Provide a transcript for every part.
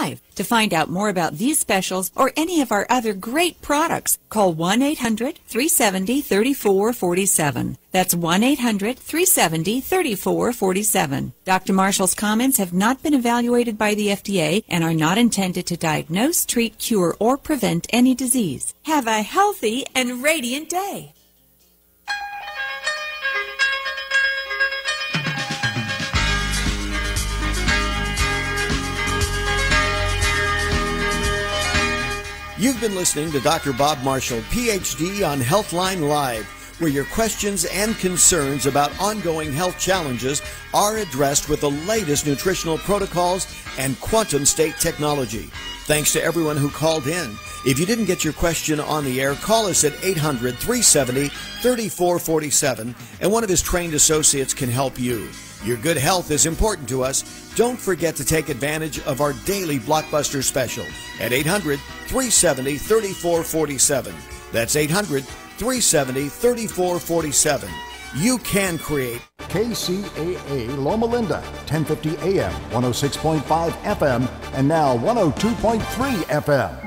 live. To find out more about these specials or any of our other great products, call 1-800-370-3447. That's 1-800-370-3447. Dr. Marshall's comments have not been evaluated by the FDA and are not intended to diagnose, treat, cure, or prevent any disease. Have a healthy and radiant day. You've been listening to Dr. Bob Marshall, Ph.D. on Healthline Live, where your questions and concerns about ongoing health challenges are addressed with the latest nutritional protocols and quantum state technology. Thanks to everyone who called in. If you didn't get your question on the air, call us at 800-370-3447, and one of his trained associates can help you. Your good health is important to us. Don't forget to take advantage of our daily blockbuster special at 800-370-3447. That's 800-370-3447. You can create. KCAA Loma Linda, 1050 AM, 106.5 FM, and now 102.3 FM.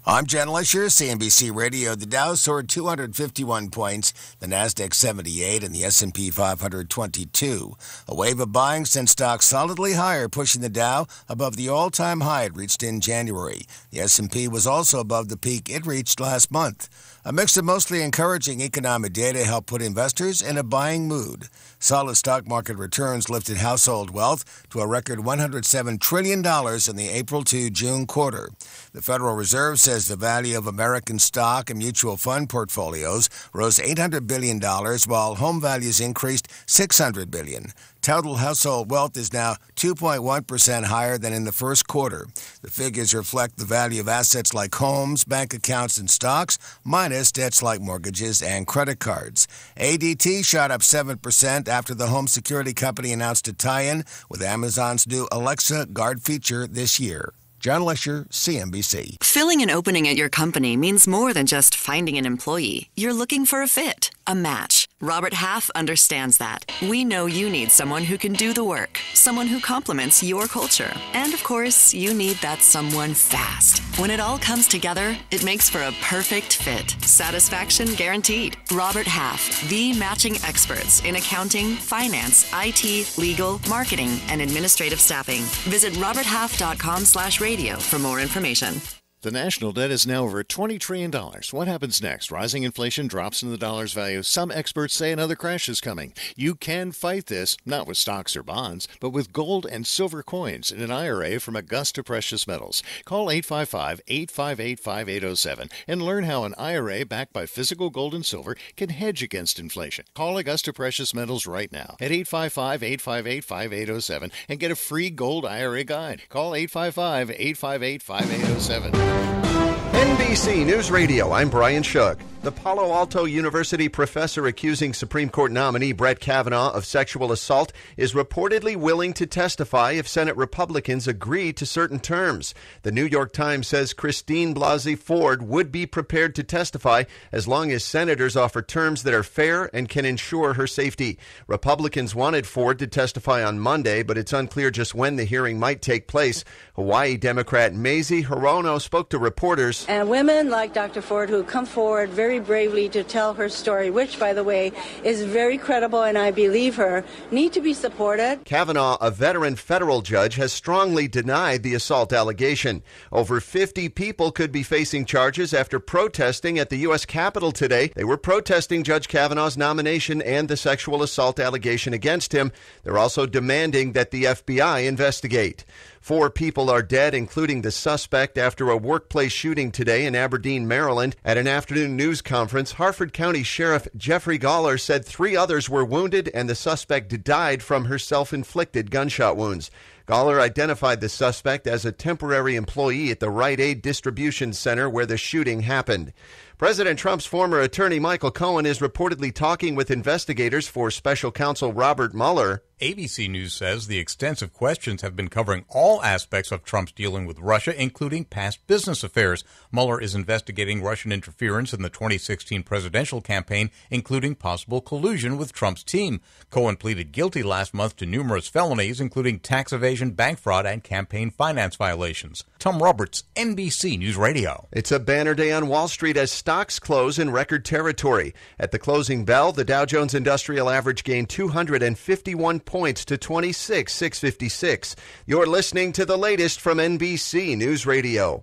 I'm Jen Lisher, CNBC Radio. The Dow soared 251 points, the Nasdaq 78, and the S&P 522. A wave of buying sent stocks solidly higher, pushing the Dow above the all-time high it reached in January. The S&P was also above the peak it reached last month. A mix of mostly encouraging economic data helped put investors in a buying mood. Solid stock market returns lifted household wealth to a record $107 trillion in the April to June quarter. The Federal Reserve says the value of American stock and mutual fund portfolios rose $800 billion, while home values increased $600 billion. Total household wealth is now 2.1% higher than in the first quarter. The figures reflect the value of assets like homes, bank accounts, and stocks, minus debts like mortgages and credit cards. ADT shot up 7% after the home security company announced a tie-in with Amazon's new Alexa Guard feature this year. John Lesher, CNBC. Filling an opening at your company means more than just finding an employee. You're looking for a fit, a match. Robert Half understands that. We know you need someone who can do the work, someone who complements your culture. And of course, you need that someone fast. When it all comes together, it makes for a perfect fit. Satisfaction guaranteed. Robert Half, the matching experts in accounting, finance, IT, legal, marketing, and administrative staffing. Visit roberthalf.com/radio for more information. The national debt is now over $20 trillion. What happens next? Rising inflation drops in the dollar's value. Some experts say another crash is coming. You can fight this, not with stocks or bonds, but with gold and silver coins in an IRA from Augusta Precious Metals. Call 855-858-5807 and learn how an IRA backed by physical gold and silver can hedge against inflation. Call Augusta Precious Metals right now at 855-858-5807 and get a free gold IRA guide. Call 855-858-5807. NBC News Radio, I'm Brian Shook. The Palo Alto University professor accusing Supreme Court nominee Brett Kavanaugh of sexual assault is reportedly willing to testify if Senate Republicans agree to certain terms. The New York Times says Christine Blasey Ford would be prepared to testify as long as senators offer terms that are fair and can ensure her safety. Republicans wanted Ford to testify on Monday, but it's unclear just when the hearing might take place. Hawaii Democrat Mazie Hirono spoke to reporters. And women like Dr. Ford who come forward very bravely to tell her story, which, by the way, is very credible and I believe her, need to be supported. Kavanaugh, a veteran federal judge, has strongly denied the assault allegation. Over 50 people could be facing charges after protesting at the U.S. Capitol today. They were protesting Judge Kavanaugh's nomination and the sexual assault allegation against him. They're also demanding that the FBI investigate. 4 people are dead, including the suspect, after a workplace shooting today in Aberdeen, Maryland. At an afternoon news conference, Harford County Sheriff Jeffrey Gawler said 3 others were wounded and the suspect died from her self-inflicted gunshot wounds. Gawler identified the suspect as a temporary employee at the Rite Aid distribution center where the shooting happened. President Trump's former attorney Michael Cohen is reportedly talking with investigators for special counsel Robert Mueller. ABC News says the extensive questions have been covering all aspects of Trump's dealing with Russia, including past business affairs. Mueller is investigating Russian interference in the 2016 presidential campaign, including possible collusion with Trump's team. Cohen pleaded guilty last month to numerous felonies, including tax evasion, bank fraud, and campaign finance violations. Tom Roberts, NBC News Radio. It's a banner day on Wall Street as stocks close in record territory. At the closing bell, the Dow Jones Industrial Average gained 251 points to 26,656. You're listening to the latest from NBC News Radio.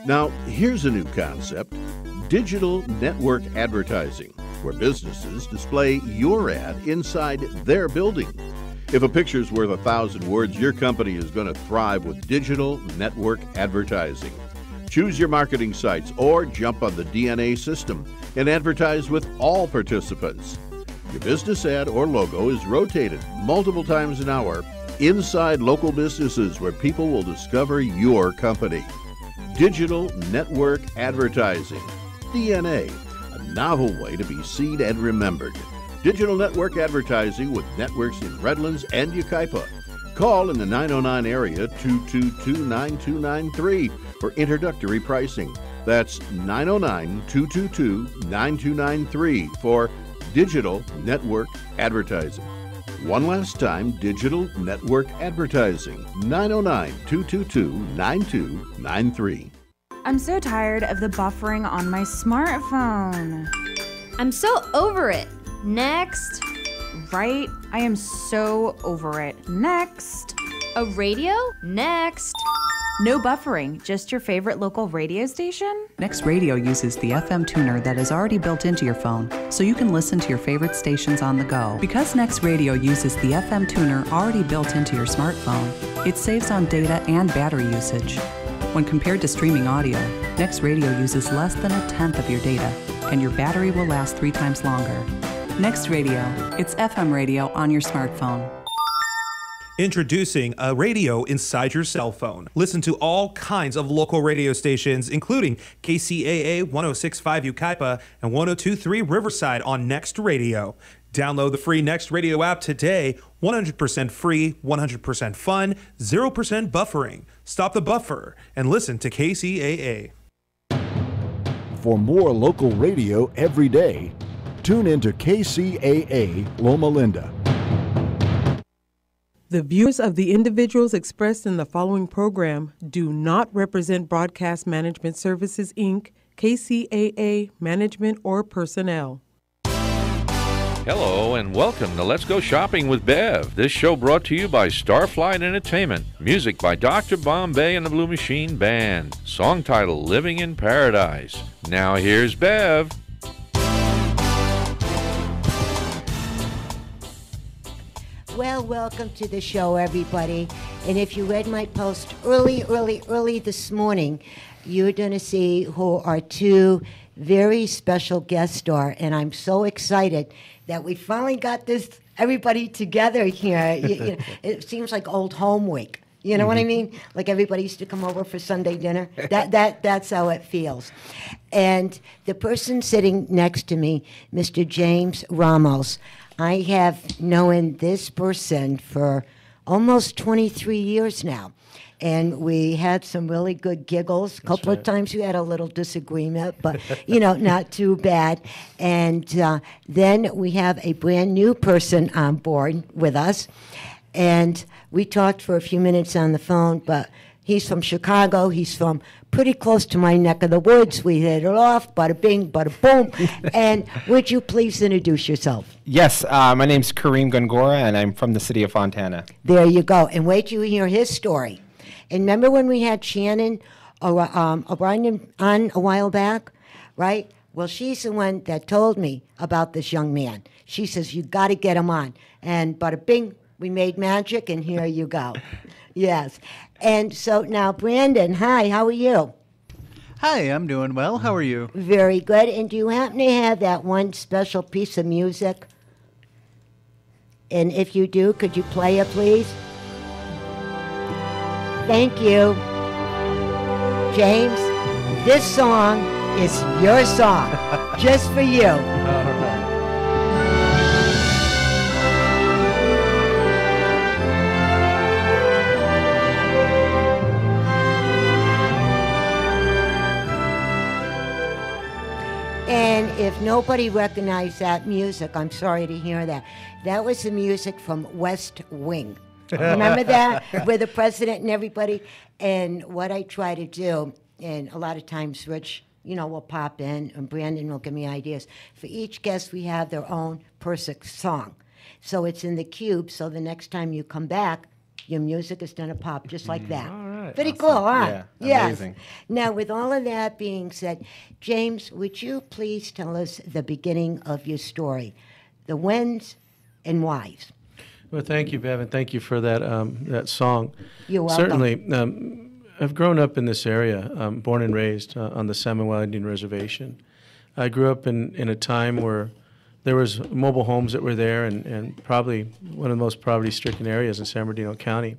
Now, here's a new concept: digital network advertising, where businesses display your ad inside their building. If a picture's worth 1,000 words, your company is going to thrive with digital network advertising. Choose your marketing sites or jump on the DNA system and advertise with all participants. Your business ad or logo is rotated multiple times an hour inside local businesses where people will discover your company. Digital network advertising, DNA, a novel way to be seen and remembered. Digital network advertising with networks in Redlands and Yucaipa. Call in the 909 area 222-9293 for introductory pricing. That's 909-222-9293 for digital network advertising. One last time, digital network advertising, 909-222-9293. I'm so tired of the buffering on my smartphone. I'm so over it. Next. Right? I am so over it. Next. A radio? Next. No buffering, just your favorite local radio station? Next Radio uses the FM tuner that is already built into your phone, so you can listen to your favorite stations on the go. Because Next Radio uses the FM tuner already built into your smartphone, it saves on data and battery usage. When compared to streaming audio, Next Radio uses less than 1/10 of your data, and your battery will last 3 times longer. Next Radio, it's FM radio on your smartphone. Introducing a radio inside your cell phone. Listen to all kinds of local radio stations, including KCAA 106.5 Yucaipa and 102.3 Riverside on Next Radio. Download the free Next Radio app today. 100% free, 100% fun, 0% buffering. Stop the buffer and listen to KCAA. For more local radio every day, tune into KCAA Loma Linda. The views of the individuals expressed in the following program do not represent Broadcast Management Services, Inc., KCAA, management, or personnel. Hello and welcome to Let's Go Shopping with Bev. This show brought to you by Starflight Entertainment. Music by Dr. Bombay and the Blue Machine Band. Song title Living in Paradise. Now here's Bev. Well, welcome to the show, everybody. And if you read my post early this morning, you're going to see who our two very special guests are. And I'm so excited that we finally got everybody together here. You know, it seems like old home week. You know what I mean? Like everybody used to come over for Sunday dinner. That's how it feels. And the person sitting next to me, Mr. James Ramos, I have known this person for almost 23 years now. And we had some really good giggles. A couple of times we had a little disagreement, but, not too bad. And then we have a brand new person on board with us. And we talked for a few minutes on the phone, but he's from Chicago. He's from pretty close to my neck of the woods. We hit it off, bada bing, bada boom. And would you please introduce yourself? Yes, my name's Kareem Gongora, and I'm from the city of Fontana. There you go. And wait till you hear his story. And remember when we had Shannon O'Brien on a while back, right? Well, she's the one that told me about this young man. She says, you got to get him on. And bada bing, we made magic, and here you go. Yes. And so now, Brandon, hi, how are you? Hi, I'm doing well. How are you? Very good. And do you happen to have that one special piece of music? And if you do, could you play it, please? Thank you. James, this song is your song, just for you. All right. if nobody recognized that music, I'm sorry to hear that. That was the music from West Wing. Remember that? With the president and everybody? And what I try to do, and a lot of times Rich, will pop in, and Brandon will give me ideas. For each guest, we have their own perfect song. So it's in the cube, so the next time you come back, your music is going to pop just like that. All right. Pretty cool, huh? Yeah, amazing. Yes. Now, with all of that being said, James, would you please tell us the beginning of your story, the whens and whys? Well, thank you, Bev, and thank you for that song. You're welcome. Certainly, I've grown up in this area, born and raised on the Samoa Indian Reservation. I grew up in a time where there was mobile homes that were there, and probably one of the most poverty-stricken areas in San Bernardino County.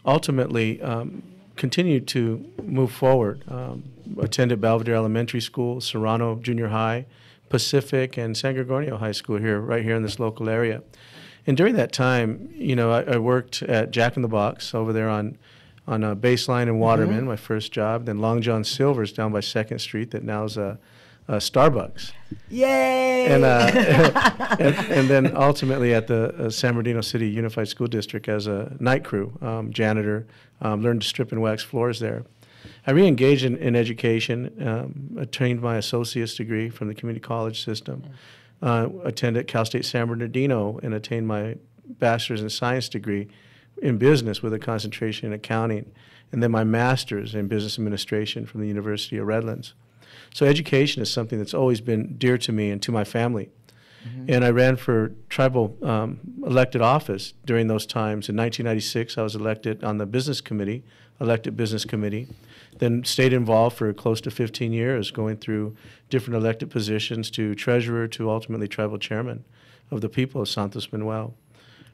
Ultimately, continued to move forward. Attended Belvedere Elementary School, Serrano Junior High, Pacific, and San Gregorio High School right here in this local area. And during that time, I worked at Jack in the Box over there on Baseline and Waterman, my first job. Then Long John Silver's down by 2nd Street that now is a Starbucks. Yay! And then ultimately at the San Bernardino City Unified School District as a night crew, janitor, learned to strip and wax floors there. I re-engaged in education, attained my associate's degree from the community college system, attended Cal State San Bernardino and attained my bachelor's in science degree in business with a concentration in accounting, and then my master's in business administration from the University of Redlands. So education is something that's always been dear to me and to my family. And I ran for tribal elected office during those times. In 1996, I was elected on the business committee, elected business committee, then stayed involved for close to 15 years, going through different elected positions to treasurer to ultimately tribal chairman of the people of Santos Manuel.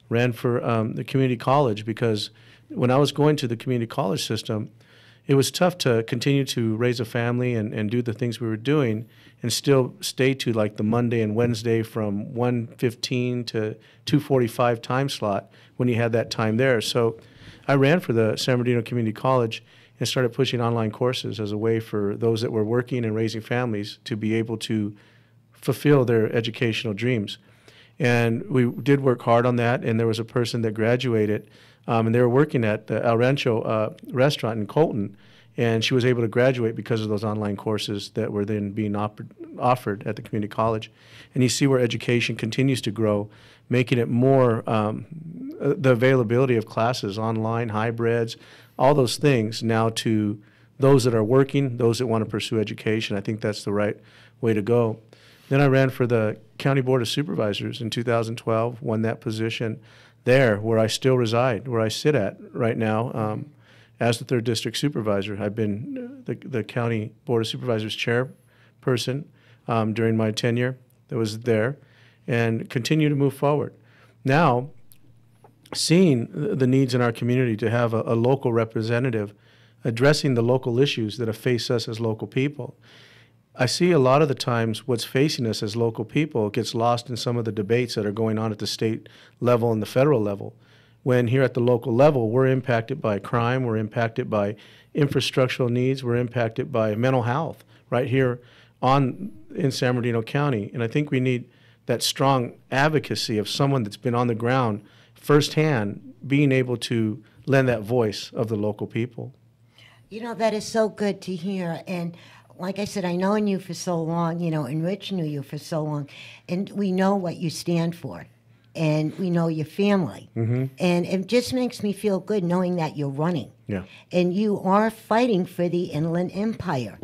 Ran for the community college because when I was going to the community college system, it was tough to continue to raise a family and do the things we were doing and still stay to like the Monday and Wednesday from 1:15 to 2:45 time slot when you had that time there. So I ran for the San Bernardino Community College and started pushing online courses as a way for those that were working and raising families to be able to fulfill their educational dreams. And we did work hard on that, and there was a person that graduated, and they were working at the El Rancho restaurant in Colton, and she was able to graduate because of those online courses that were then being offered at the community college. And you see where education continues to grow, making it more, the availability of classes, online, hybrids, all those things now to those that are working, those that want to pursue education. I think that's the right way to go. Then I ran for the County Board of Supervisors in 2012, won that position there where I still reside, where I sit at right now as the 3rd District Supervisor. I've been the County Board of Supervisors chairperson during my tenure that was there and continue to move forward. Now, seeing the needs in our community to have a local representative addressing the local issues that face us as local people, I see a lot of the times what's facing us as local people gets lost in some of the debates that are going on at the state level and the federal level. When here at the local level, we're impacted by crime, we're impacted by infrastructural needs, we're impacted by mental health right here in San Bernardino County. And I think we need that strong advocacy of someone that's been on the ground firsthand, being able to lend that voice of the local people. That is so good to hear. And like I said, I known you for so long, and Rich knew you for so long, and we know what you stand for, and we know your family. And it just makes me feel good knowing that you're running. Yeah. And you are fighting for the Inland Empire.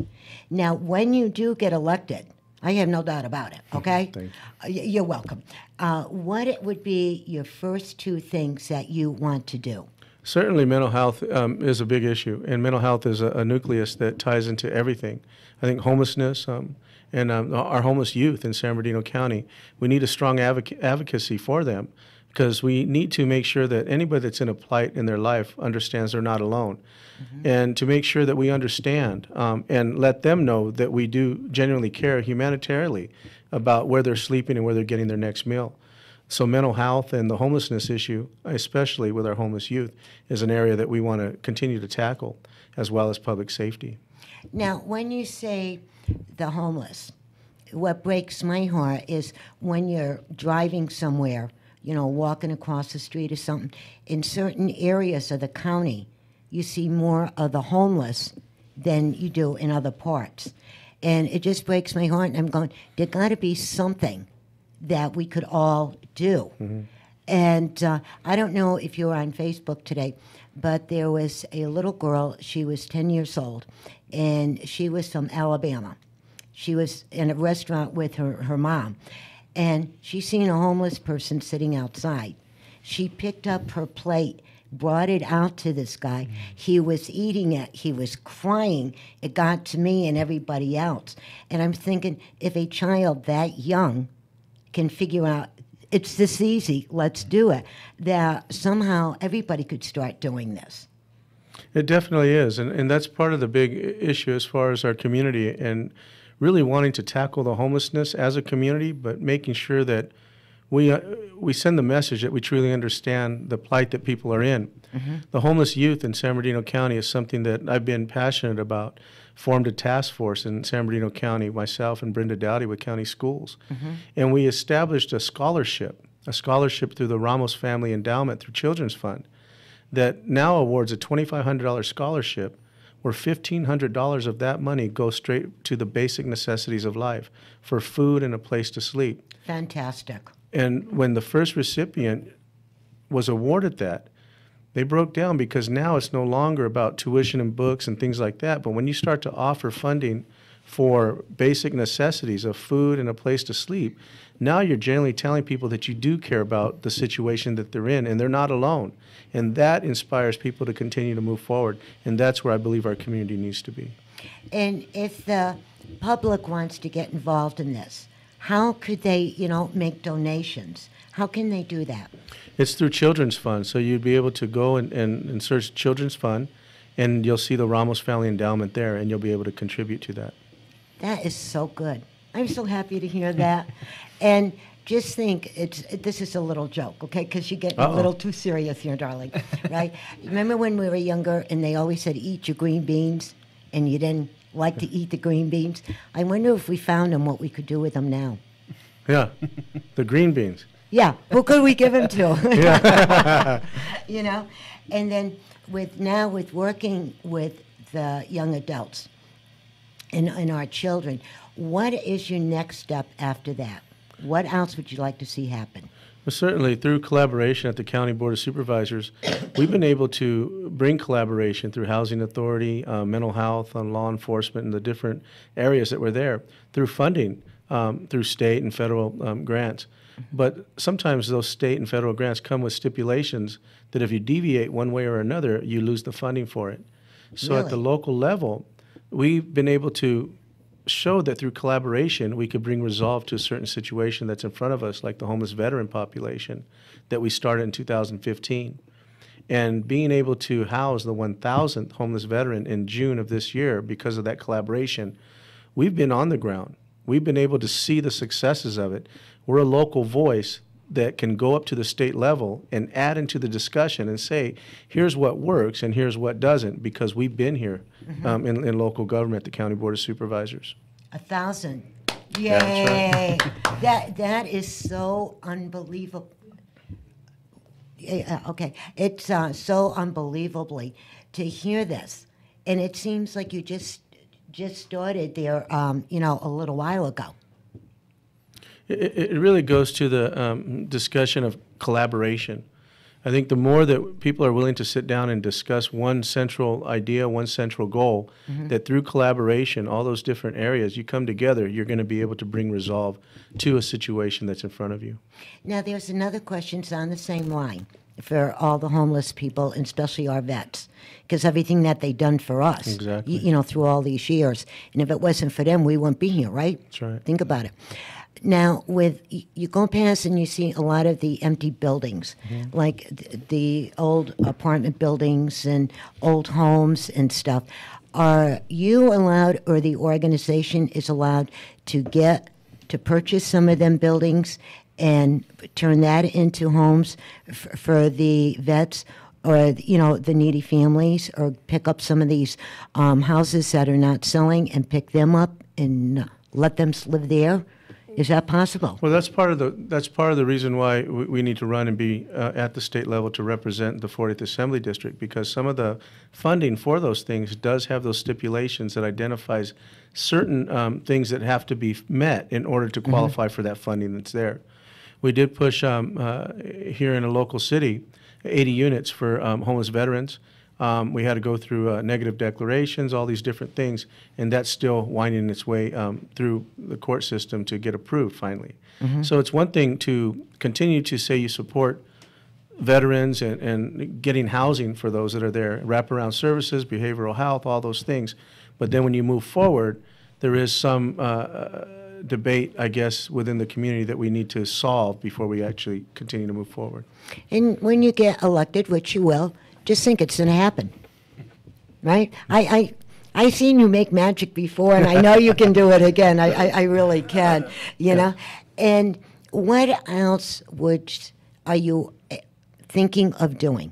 Now, when you do get elected, I have no doubt about it, okay? Thank you. You're welcome. What would be your first 2 things that you want to do? Certainly mental health is a big issue, and mental health is a nucleus that ties into everything. I think homelessness and our homeless youth in San Bernardino County, we need a strong advocacy for them because we need to make sure that anybody that's in a plight in their life understands they're not alone. And to make sure that we understand and let them know that we do genuinely care humanitarianly about where they're sleeping and where they're getting their next meal. So mental health and the homelessness issue, especially with our homeless youth, is an area that we want to continue to tackle, as well as public safety. Now, when you say the homeless, what breaks my heart is when you're driving somewhere, walking across the street or something, in certain areas of the county, you see more of the homeless than you do in other parts. And it just breaks my heart, and I'm going, there got to be something that we could all do. Mm-hmm. And I don't know if you were on Facebook today, but there was a little girl, she was 10 years old, and she was from Alabama. She was in a restaurant with her mom, and she seen a homeless person sitting outside. She picked up her plate, brought it out to this guy. He was eating it. He was crying. It got to me and everybody else. And I'm thinking, if a child that young can figure out, it's this easy, let's do it, that somehow everybody could start doing this. It definitely is, and that's part of the big issue as far as our community, and really wanting to tackle the homelessness as a community, but making sure that we send the message that we truly understand the plight that people are in. Mm-hmm. The homeless youth in San Bernardino County is something that I've been passionate about. Formed a task force in San Bernardino County, myself and Brenda Dowdy with county schools. Mm-hmm. And we established a scholarship through the Ramos Family Endowment through Children's Fund that now awards a $2,500 scholarship where $1,500 of that money goes straight to the basic necessities of life for food and a place to sleep. Fantastic. And when the first recipient was awarded that, they broke down because now it's no longer about tuition and books and things like that. But when you start to offer funding for basic necessities of food and a place to sleep, now you're generally telling people that you do care about the situation that they're in and they're not alone. And that inspires people to continue to move forward. And that's where I believe our community needs to be. And if the public wants to get involved in this, how could they, make donations? How can they do that? It's through Children's Fund. So you'd be able to go and search Children's Fund, and you'll see the Ramos Family Endowment there, and you'll be able to contribute to that. That is so good. I'm so happy to hear that. And just think, this is a little joke, okay? Because you're getting a little too serious here, darling, right? Remember when we were younger and they always said, eat your green beans, and you didn't like to eat the green beans? I wonder if we found them, what we could do with them now. Yeah, the green beans. Yeah, who could we give them to? Yeah. And then with working with the young adults and our children, what is your next step after that? What else would you like to see happen? Well, certainly through collaboration at the County Board of Supervisors, we've been able to bring collaboration through Housing Authority, mental health, and law enforcement, and the different areas that were there, through funding, through state and federal grants. But sometimes those state and federal grants come with stipulations that if you deviate one way or another, you lose the funding for it. So Really? At the local level, we've been able to show that through collaboration, we could bring resolve to a certain situation that's in front of us, like the homeless veteran population that we started in 2015. And being able to house the 1,000th homeless veteran in June of this year because of that collaboration, we've been on the ground. We've been able to see the successes of it. We're a local voice that can go up to the state level and add into the discussion and say, here's what works and here's what doesn't, because we've been here in local government, the County Board of Supervisors. 1,000. Yay! That's right. That is so unbelievable. Okay, it's so unbelievably to hear this, and it seems like you just started there, a little while ago. It really goes to the discussion of collaboration. I think the more that people are willing to sit down and discuss one central idea, one central goal, that through collaboration, all those different areas, you come together, you're going to be able to bring resolve to a situation that's in front of you. Now, there's another question on the same line for all the homeless people, and especially our vets, because everything that they've done for us, Exactly. Through all these years, and if it wasn't for them, we wouldn't be here, right? That's right. Think about it. Now, you go past and you see a lot of the empty buildings, like the old apartment buildings and old homes and stuff. Are you allowed, or the organization is allowed, to purchase some of them buildings and turn that into homes for the vets, or the needy families, or pick up some of these houses that are not selling and pick them up and let them live there? Is that possible? Well, that's part of the reason why we need to run and be at the state level to represent the 40th Assembly District, because some of the funding for those things does have those stipulations that identifies certain things that have to be met in order to qualify for that funding that's there. We did push here in a local city 80 units for homeless veterans. We had to go through negative declarations, all these different things, and that's still winding its way through the court system to get approved finally. So it's one thing to continue to say you support veterans and getting housing for those that are there, wraparound services, behavioral health, all those things. But then when you move forward, there is some debate, I guess, within the community that we need to solve before we actually continue to move forward. And when you get elected, which you will, just think it's going to happen, right? I seen you make magic before, and I know you can do it again. I really can, you know. And what else are you thinking of doing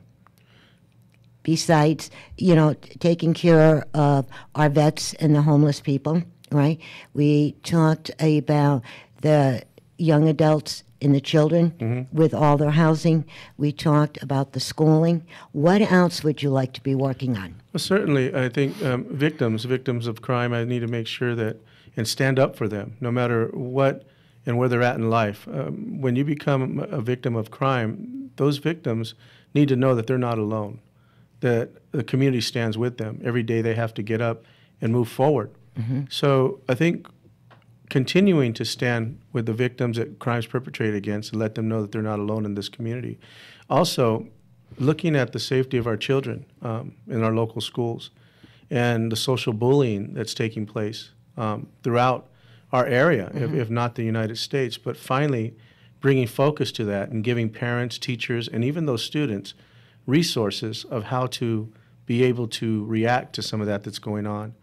besides, you know, taking care of our vets and the homeless people, right? We talked about the young adults and the children with all their housing. We talked about the schooling. What else would you like to be working on? Well, certainly, I think victims of crime, I need to make sure that and stand up for them, no matter what and where they're at in life. When you become a victim of crime, those victims need to know that they're not alone, that the community stands with them. Every day they have to get up and move forward. So I think continuing to stand with the victims that crimes perpetrated against and let them know that they're not alone in this community. Also, looking at the safety of our children in our local schools and the social bullying that's taking place throughout our area, if not the United States, but finally bringing focus to that and giving parents, teachers, and even those students resources of how to be able to react to some of that that's going on.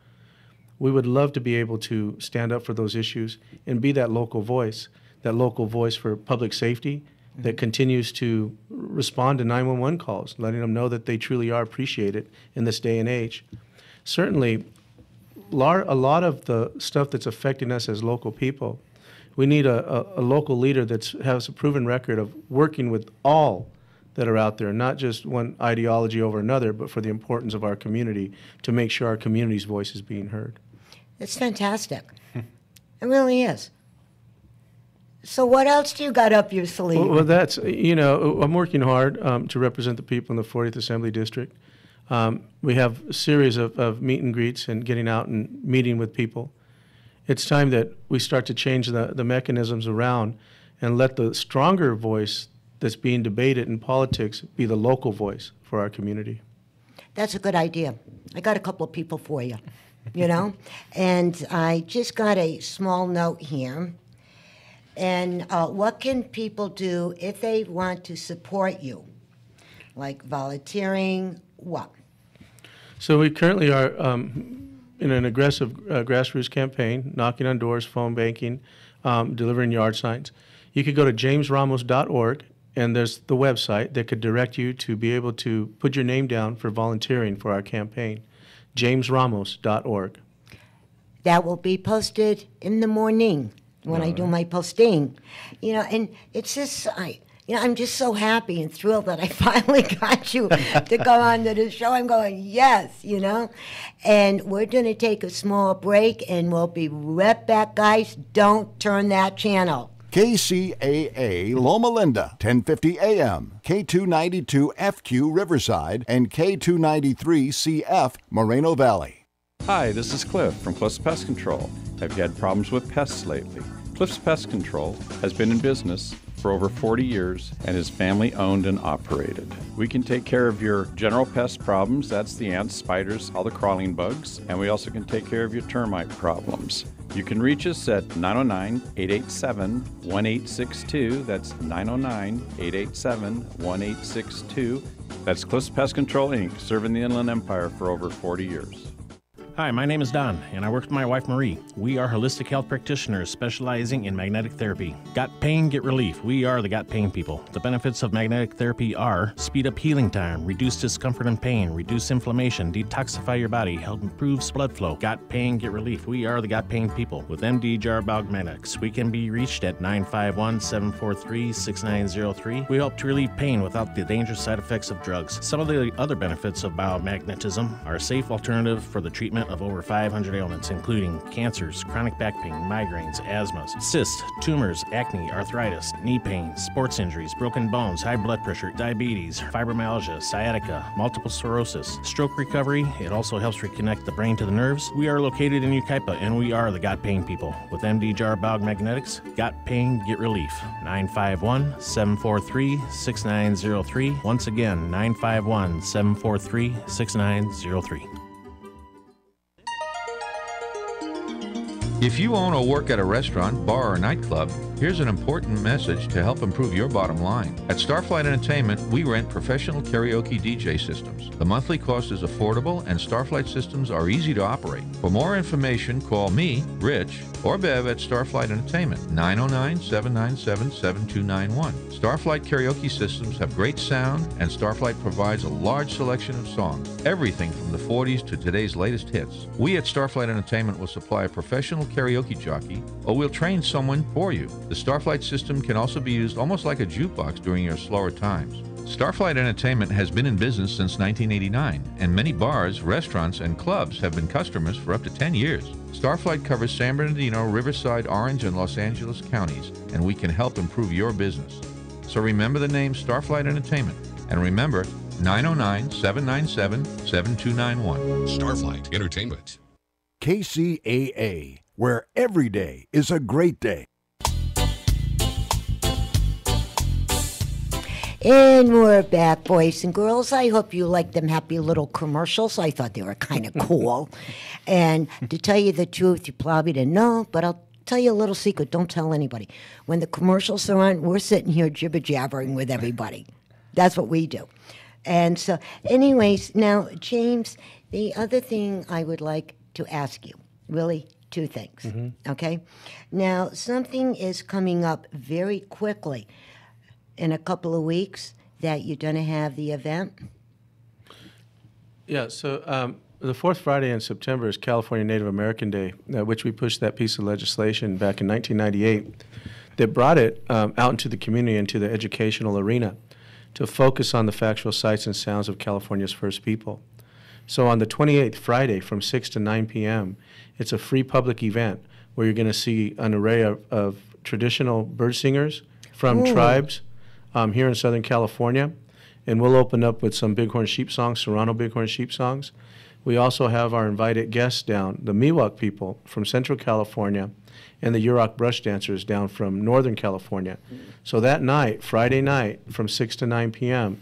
We would love to be able to stand up for those issues and be that local voice for public safety that continues to respond to 911 calls, letting them know that they truly are appreciated in this day and age. Certainly, a lot of the stuff that's affecting us as local people, we need a local leader that has a proven record of working with all that are out there, not just one ideology over another, but for the importance of our community to make sure our community's voice is being heard. It's fantastic. It really is. So what else do you got up your sleeve? Well, that's, you know, I'm working hard to represent the people in the 40th Assembly District. We have a series of meet and greets and getting out and meeting with people. It's time that we start to change the mechanisms around and let the stronger voice that's being debated in politics be the local voice for our community. That's a good idea. I got a couple of people for you, you know? And I just got a small note here. And what can people do if they want to support you? Like volunteering, what? So we currently are in an aggressive grassroots campaign, knocking on doors, phone banking, delivering yard signs. You could go to jamesramos.org, and there's the website that could direct you to be able to put your name down for volunteering for our campaign, jamesramos.org. That will be posted in the morning when I do my posting. You know, and it's just, I'm just so happy and thrilled that I finally got you to come on to the show. I'm going, yes, you know. And we're going to take a small break, and we'll be right back, guys. Don't turn that channel. KCAA Loma Linda, 1050 AM, K292 FQ Riverside, and K293 CF Moreno Valley. Hi, this is Cliff from Cliff's Pest Control. Have you had problems with pests lately? Cliff's Pest Control has been in business for over 40 years and is family owned and operated. We can take care of your general pest problems, that's the ants, spiders, all the crawling bugs, and we also can take care of your termite problems. You can reach us at 909-887-1862. That's 909-887-1862. That's Cliff's Pest Control, Inc., serving the Inland Empire for over 40 years. Hi, my name is Don, and I work with my wife Marie. We are holistic health practitioners specializing in magnetic therapy. Got pain, get relief. We are the Got Pain people. The benefits of magnetic therapy are speed up healing time, reduce discomfort and pain, reduce inflammation, detoxify your body, help improve blood flow. Got pain, get relief. We are the Got Pain people. With MD Jarbog Magnetics, we can be reached at 951-743-6903. We help to relieve pain without the dangerous side effects of drugs. Some of the other benefits of biomagnetism are a safe alternative for the treatment of over 500 ailments, including cancers, chronic back pain, migraines, asthmas, cysts, tumors, acne, arthritis, knee pain, sports injuries, broken bones, high blood pressure, diabetes, fibromyalgia, sciatica, multiple sclerosis, stroke recovery. It also helps reconnect the brain to the nerves. We are located in Yucaipa, and we are the Got Pain people. With MD Jarbog Magnetics, got pain, get relief. 951-743-6903. Once again, 951-743-6903. If you own or work at a restaurant, bar, or nightclub, here's an important message to help improve your bottom line. At Starflight Entertainment, we rent professional karaoke DJ systems. The monthly cost is affordable, and Starflight systems are easy to operate. For more information, call me, Rich, or Bev at Starflight Entertainment, 909-797-7291. Starflight karaoke systems have great sound, and Starflight provides a large selection of songs, everything from the 40s to today's latest hits. We at Starflight Entertainment will supply a professional karaoke jockey, or we'll train someone for you. The Starflight system can also be used almost like a jukebox during your slower times. Starflight Entertainment has been in business since 1989, and many bars, restaurants, and clubs have been customers for up to 10 years. Starflight covers San Bernardino, Riverside, Orange, and Los Angeles counties, and we can help improve your business. So remember the name Starflight Entertainment, and remember 909-797-7291. Starflight Entertainment. KCAA, where every day is a great day. And we're back, boys and girls. I hope you like them happy little commercials. I thought they were kind of cool. And to tell you the truth, you probably didn't know, but I'll tell you a little secret. Don't tell anybody. When the commercials are on, we're sitting here jibber-jabbering with everybody. That's what we do. And so, anyways, now, James, the other thing I would like to ask you, really, two things, okay? Now, something is coming up very quickly in a couple of weeks that you're going to have the event. Yeah, so the fourth Friday in September is California Native American Day, which we pushed that piece of legislation back in 1998 that brought it out into the community, into the educational arena, to focus on the factual sights and sounds of California's first people. So on the 28th, Friday, from 6 to 9 p.m., it's a free public event where you're going to see an array of traditional bird singers from tribes here in Southern California. And we'll open up with some bighorn sheep songs, Serrano bighorn sheep songs. We also have our invited guests down, the Miwok people from Central California, and the Yurok brush dancers down from Northern California. So that night, Friday night, from 6 to 9 p.m.,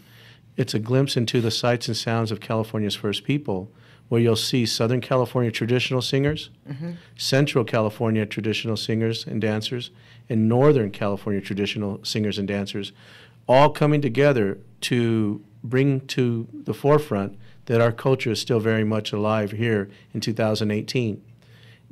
it's a glimpse into the sights and sounds of California's first people, where you'll see Southern California traditional singers, Central California traditional singers and dancers, and Northern California traditional singers and dancers, all coming together to bring to the forefront that our culture is still very much alive here in 2018.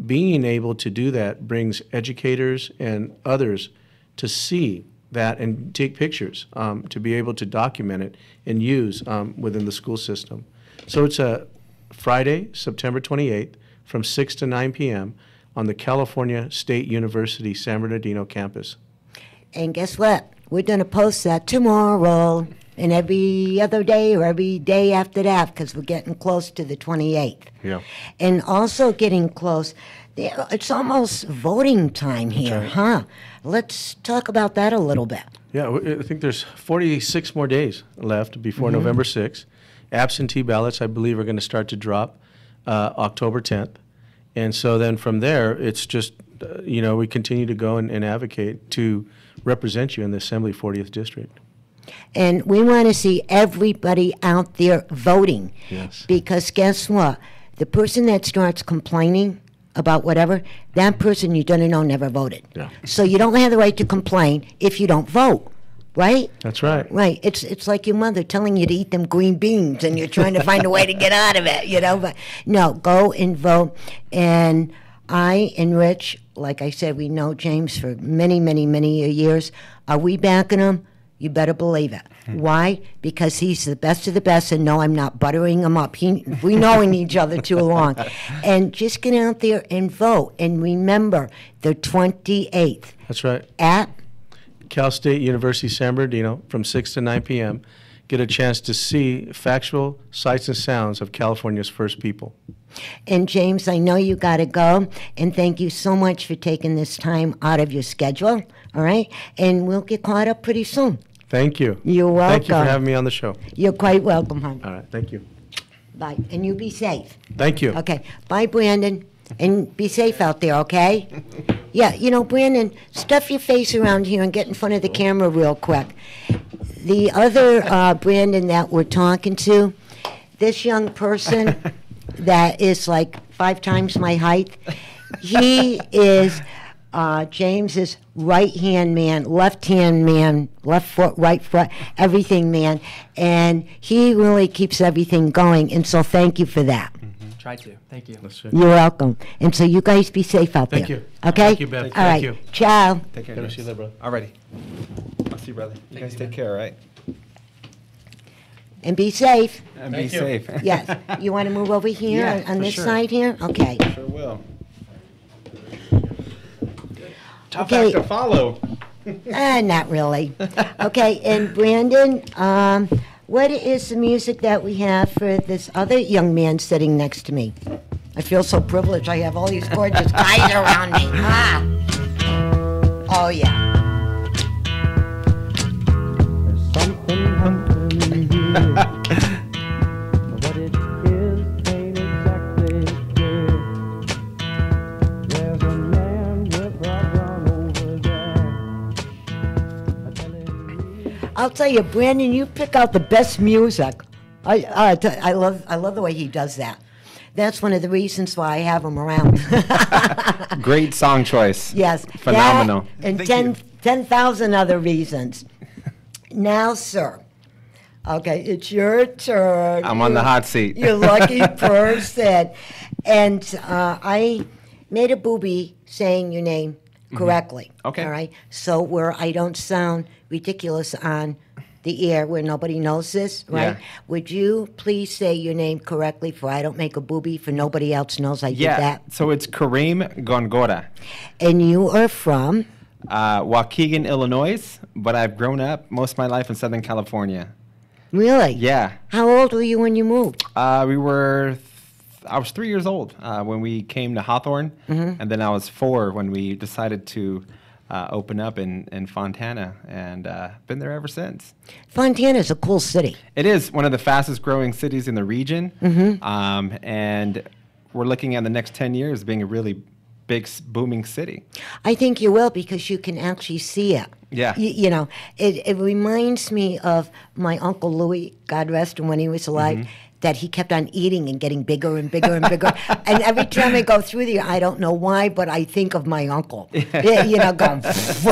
Being able to do that brings educators and others to see that and take pictures, to be able to document it and use within the school system. So it's a Friday, September 28th, from 6 to 9 p.m. on the California State University San Bernardino campus. And guess what? We're going to post that tomorrow and every other day or every day after that, because we're getting close to the 28th. Yeah. And also getting close, it's almost voting time here, huh? Let's talk about that a little bit. Yeah, I think there's 46 more days left before November 6th. Absentee ballots, I believe, are going to start to drop October 10th. And so then from there, it's just, we continue to go and advocate to represent you in the Assembly 40th District. And we want to see everybody out there voting. Yes. Because guess what? The person that starts complaining about whatever, that person you're going to know never voted. Yeah. So you don't have the right to complain if you don't vote. right? That's right. Right. It's like your mother telling you to eat them green beans, and you're trying to find a way to get out of it, But no, go and vote. And I and Rich, like I said, we know James for many, many, many years. Are we backing him? You better believe it. Why? Because he's the best of the best, and no, I'm not buttering him up. We knowing each other too long. And just get out there and vote. And remember, the 28th. That's right. At? Cal State University San Bernardino from 6 to 9 p.m. Get a chance to see factual sights and sounds of California's first people. And James, I know you got to go, and thank you so much for taking this time out of your schedule, all right? And we'll get caught up pretty soon. Thank you. You're welcome. Thank you for having me on the show. You're quite welcome, hon. All right, thank you. Bye, and you be safe. Thank you. Okay, bye, Brandon, and be safe out there, okay? Yeah, Brandon, stuff your face around here and get in front of the camera real quick. The other Brandon that we're talking to, this young person that is like 5 times my height, he is James's right-hand man, left-hand man, left foot, right foot, everything man. And he really keeps everything going, and so thank you for that. Try to. Thank you. You're welcome. And so you guys be safe out there. Thank you. Okay? Thank you, Bev. All Thank right. you. Ciao. Take care. Good to see you there, brother. Alrighty. I'll see you, brother. You guys take care, all right? And be safe. And be safe. Yes. You want to move over here Yeah, on for this sure. side here? Okay. Sure will. Tough Okay. act to follow. Not really. Okay, and Brandon, what is the music that we have for this other young man sitting next to me? I feel so privileged. I have all these gorgeous guys around me. Ah. Oh, yeah. I'll tell you, Brandon, you pick out the best music. I love the way he does that. That's one of the reasons why I have him around. Great song choice. Yes. Phenomenal. That and 10,000 other reasons. Now, sir. Okay, it's your turn. I'm on the hot seat. You lucky person. And I made a booby saying your name correctly. Okay. All right? So where I don't sound ridiculous on the air where nobody knows this, right? Yeah. Would you please say your name correctly for I don't make a booby for nobody else knows I did that? So it's Kareem Gongora. And you are from? Waukegan, Illinois, but I've grown up most of my life in Southern California. Really? Yeah. How old were you when you moved? I was 3 years old when we came to Hawthorne, and then I was 4 when we decided to open up in Fontana, and been there ever since. Fontana's a cool city. It is one of the fastest growing cities in the region, and we're looking at the next 10 years being a really big, booming city. I think you will because you can actually see it. Yeah. It reminds me of my Uncle Louis, God rest him, when he was alive, that he kept on eating and getting bigger and bigger and bigger. And every time I go through there, I don't know why, but I think of my uncle. Going. That's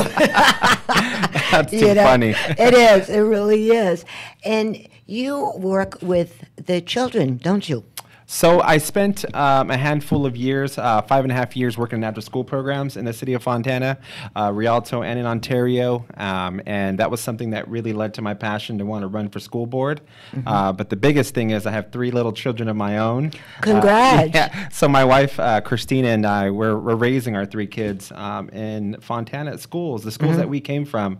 too funny. It is. It really is. And you work with the children, don't you? So I spent a handful of years, 5.5 years working in after-school programs in the city of Fontana, Rialto, and in Ontario, and that was something that really led to my passion to want to run for school board. But the biggest thing is I have 3 little children of my own. Congrats! So my wife, Christina, and I, we're raising our 3 kids in Fontana schools, the schools that we came from.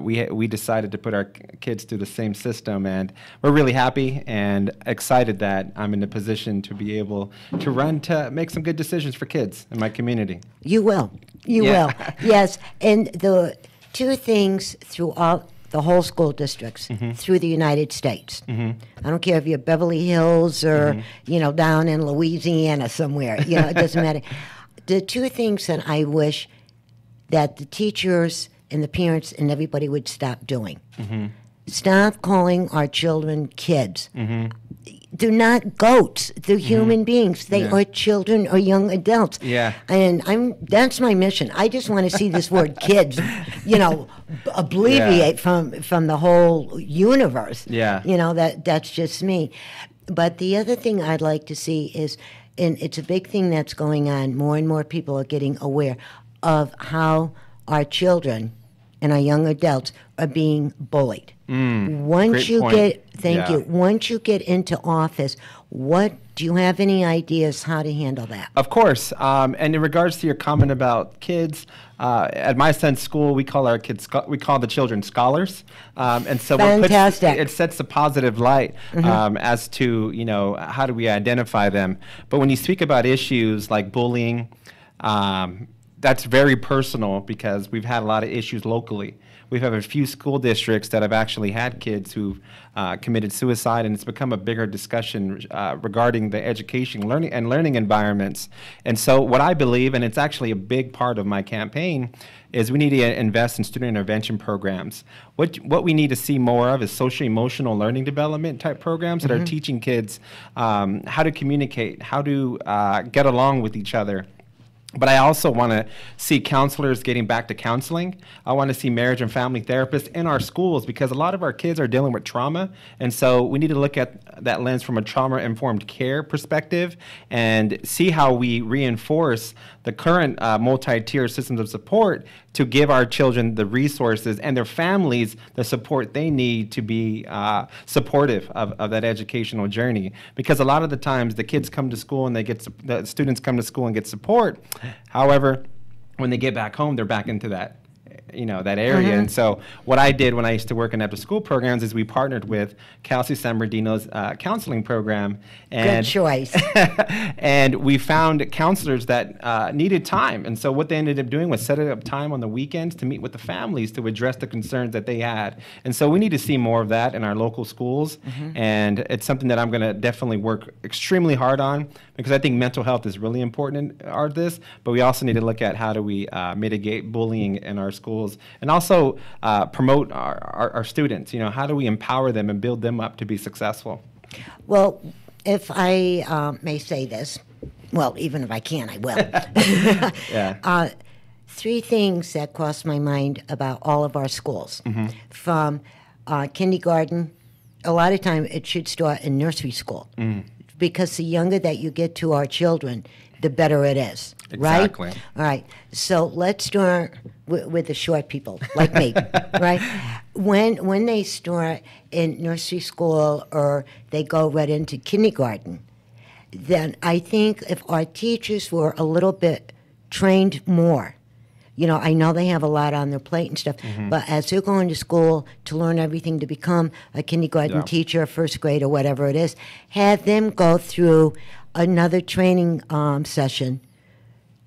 We decided to put our kids through the same system, and we're really happy and excited that I'm in the position to be able to run to make some good decisions for kids in my community. You will. You will. Yes. And the 2 things throughout the whole school districts through the United States. I don't care if you're Beverly Hills or, down in Louisiana somewhere. It doesn't matter. The 2 things that I wish that the teachers and the parents and everybody would stop doing. Stop calling our children kids. they're not goats. They're human beings. They are children or young adults. Yeah. And that's my mission. I just want to see this word kids, abbreviate from the whole universe. Yeah. That's just me. But the other thing I'd like to see is, and it's a big thing that's going on, more and more people are getting aware of how our children and our young adults are being bullied. Once you get into office, do you have any ideas how to handle that? Of course. And in regards to your comment about kids, at my son's school, we call the children scholars. And so it sets a positive light as to, how do we identify them. But when you speak about issues like bullying, that's very personal because we've had a lot of issues locally. We have a few school districts that have actually had kids who've committed suicide, and it's become a bigger discussion regarding the education, learning environments. And so what I believe, and it's actually a big part of my campaign, is we need to invest in student intervention programs. What we need to see more of is social-emotional learning development type programs that are teaching kids how to communicate, how to get along with each other. But I also want to see counselors getting back to counseling. I want to see marriage and family therapists in our schools because a lot of our kids are dealing with trauma. And so we need to look at that lens from a trauma-informed care perspective and see how we reinforce the current multi-tier systems of support to give our children the resources and their families the support they need to be supportive of that educational journey. Because a lot of the times the kids come to school and the students come to school and get support. However, when they get back home, they're back into that area. And so what I did when I used to work in after-school programs is we partnered with Kelsey San Bernardino's counseling program. And, good choice. And we found counselors that needed time. And so what they ended up doing was setting up time on the weekends to meet with the families to address the concerns that they had. And so we need to see more of that in our local schools. And it's something that I'm going to definitely work extremely hard on because I think mental health is really important in this, but we also need to look at how do we mitigate bullying in our schools and also promote our students. How do we empower them and build them up to be successful? Well, if I may say this, well, even if I can, I will. Yeah. Three things that cross my mind about all of our schools. From kindergarten, a lot of time it should start in nursery school. Because the younger that you get to our children, the better it is. Exactly. Right? All right. So let's start with the short people, like me, right? When they start in nursery school or they go right into kindergarten, then I think if our teachers were a little bit trained more, I know they have a lot on their plate and stuff, but as they're going to school to learn everything to become a kindergarten teacher, first grade, or whatever it is, have them go through another training session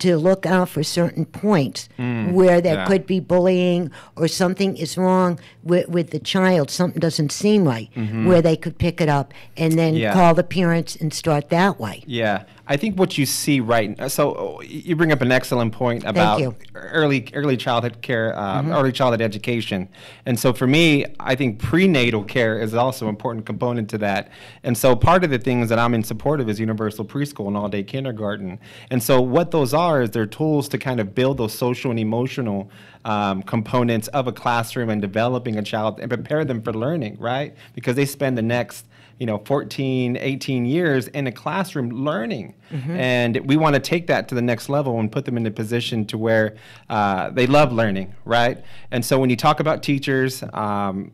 to look out for certain points where there could be bullying or something is wrong with the child, something doesn't seem right, where they could pick it up and then call the parents and start that way. Yeah. I think what you see so you bring up an excellent point about early childhood care, early childhood education. And so for me, I think prenatal care is also an important component to that. And so part of the things that I'm in support of is universal preschool and all-day kindergarten. And so what those are is they're tools to kind of build those social and emotional components of a classroom and developing a child and prepare them for learning, right? Because they spend the next 14, 18 years in a classroom learning. And we want to take that to the next level and put them in a position to where they love learning, right? And so when you talk about teachers, I'm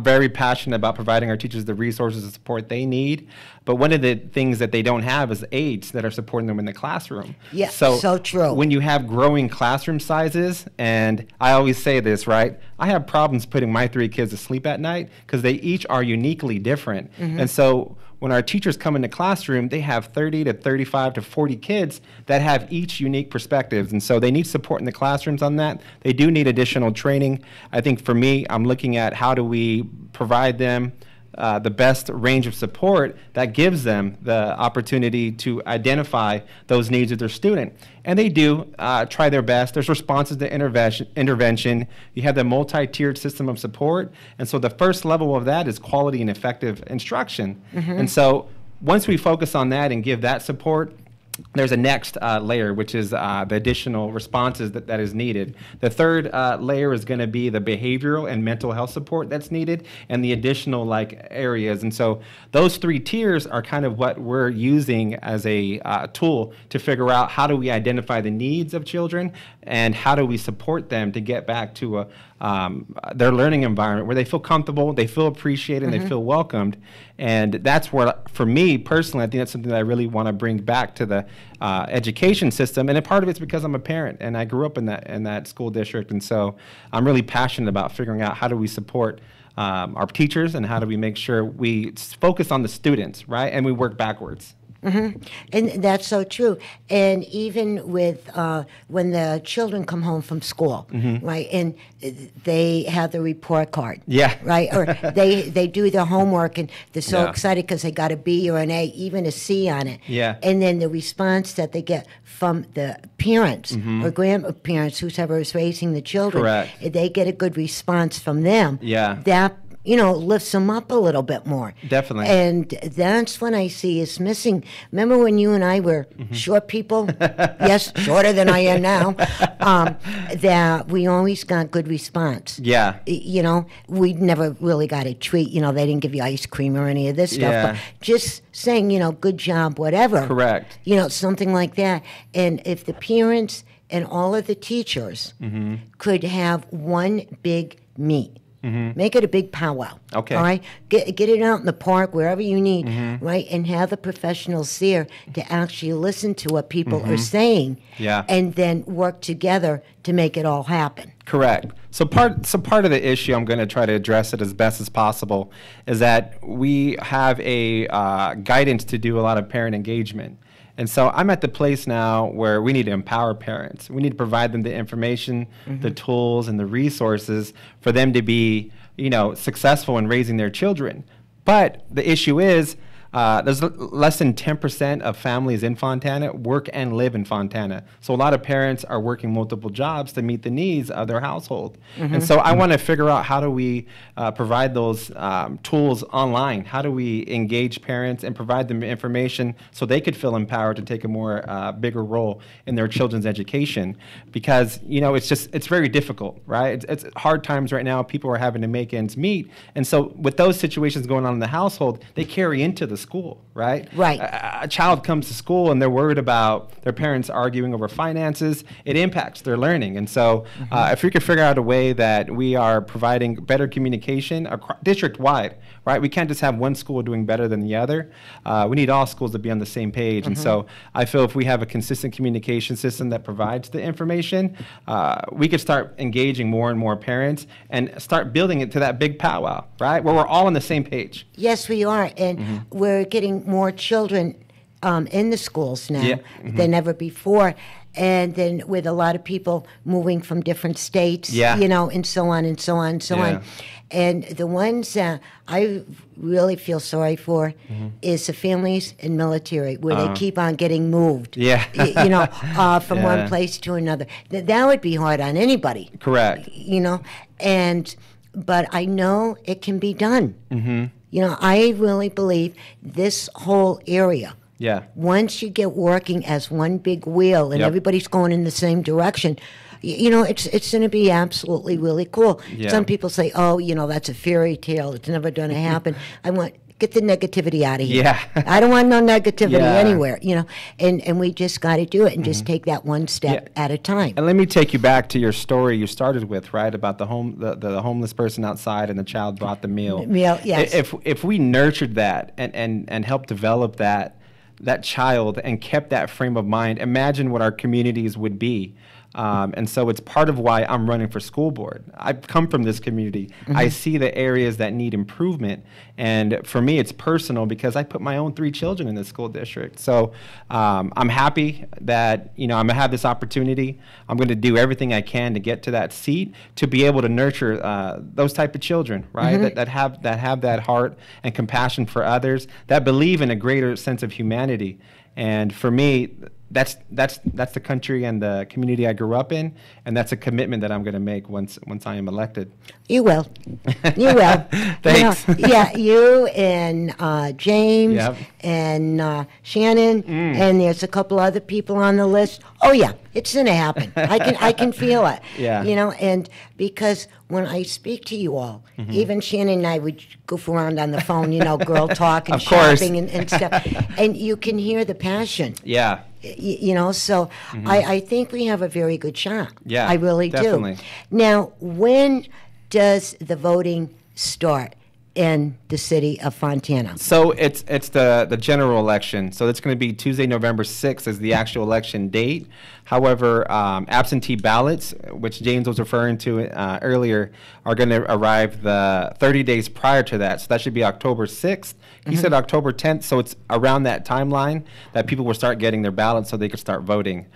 very passionate about providing our teachers the resources and support they need. But one of the things that they don't have is aides that are supporting them in the classroom. Yes, so true. When you have growing classroom sizes, and I always say this, right? I have problems putting my 3 kids to sleep at night because they each are uniquely different. And so when our teachers come in the classroom, they have 30 to 35 to 40 kids that have each unique perspectives. And so they need support in the classrooms on that. They do need additional training. I think for me, I'm looking at how do we provide them the best range of support that gives them the opportunity to identify those needs of their student. And they do try their best. There's responses to intervention. You have the multi-tiered system of support. And so the first level of that is quality and effective instruction. And so once we focus on that and give that support, there's a next layer, which is the additional responses that is needed. The third layer is going to be the behavioral and mental health support that's needed, and the additional areas. And so those 3 tiers are kind of what we're using as a tool to figure out how do we identify the needs of children and how do we support them to get back to their learning environment where they feel comfortable, they feel appreciated, and they feel welcomed. And that's where, for me personally, I think that's something that I really want to bring back to the education system. And a part of it's because I'm a parent and I grew up in that school district. And so I'm really passionate about figuring out how do we support our teachers and how do we make sure we focus on the students, right? And we work backwards. And that's so true. And even with when the children come home from school, right, and they have the report card, right, or they do their homework and they're so excited because they got a B or an A, even a C on it. And then the response that they get from the parents or grandparents, whoever is raising the children, they get a good response from them. That lifts them up a little bit more. Definitely. And that's when I see is missing. Remember when you and I were short people? Yes, shorter than I am now. That we always got good response. We never really got a treat. They didn't give you ice cream or any of this stuff. But just saying, good job, whatever. Correct. Something like that. And if the parents and all of the teachers could have one big meet, make it a big powwow. Okay. All right? Get it out in the park, wherever you need, right? And have the professionals there to actually listen to what people are saying and then work together to make it all happen. Correct. So part of the issue, I'm going to try to address it as best as possible, is that we have a guidance to do a lot of parent engagement. And so I'm at the place now where we need to empower parents. We need to provide them the information, the tools, and the resources for them to be, successful in raising their children. But the issue is there's less than 10% of families in Fontana work and live in Fontana. So a lot of parents are working multiple jobs to meet the needs of their household. And so I want to figure out how do we provide those tools online? How do we engage parents and provide them information so they could feel empowered to take a more bigger role in their children's education? Because, it's very difficult, right? It's hard times right now. People are having to make ends meet. And so with those situations going on in the household, they carry into the school, right? Right. A child comes to school and they're worried about their parents arguing over finances. It impacts their learning. And so if we could figure out a way that we are providing better communication district-wide, right? We can't just have one school doing better than the other. We need all schools to be on the same page. And so I feel if we have a consistent communication system that provides the information, we could start engaging more and more parents and start building it to that big powwow, right? Where we're all on the same page. Yes, we are. And we're getting more children in the schools now than ever before. And then with a lot of people moving from different states, and so on and so on and so on. And the ones that I really feel sorry for is the families in military where they keep on getting moved, from one place to another. That would be hard on anybody. Correct. But I know it can be done. I really believe this whole area, once you get working as one big wheel and everybody's going in the same direction, it's going to be absolutely really cool. Some people say, that's a fairy tale. It's never going to happen. Get the negativity out of here. I don't want no negativity anywhere, and we just got to do it and just take that one step at a time. And let me take you back to your story you started with, right, about the homeless person outside and the child brought the meal. Yes. If we nurtured that and helped develop that child and kept that frame of mind, imagine what our communities would be. And so it's part of why I'm running for school board. I've come from this community. I see the areas that need improvement. And for me, it's personal because I put my own 3 children in the school district. So I'm happy that, I'm going to have this opportunity. I'm going to do everything I can to get to that seat to be able to nurture those type of children, right? That have that heart and compassion for others, that believe in a greater sense of humanity. And for me, that's the country and the community I grew up in, and that's a commitment that I'm going to make once I am elected. You will. You will. Thanks. You and James Yep. and Shannon, and there's a couple other people on the list. Oh yeah, it's going to happen. I can feel it. Yeah. And because when I speak to you all, even Shannon and I would goof around on the phone, girl talk and Of course. shopping and stuff, and you can hear the passion. Yeah. So I think we have a very good shot. Yeah, I really definitely. do. Now, when does the voting start in the city of Fontana? So it's the general election. So it's going to be Tuesday, November 6th is the actual election date. However, absentee ballots, which James was referring to earlier, are going to arrive the 30 days prior to that. So that should be October 6th. He said October 10th, so it's around that timeline that people will start getting their ballots so they could start voting.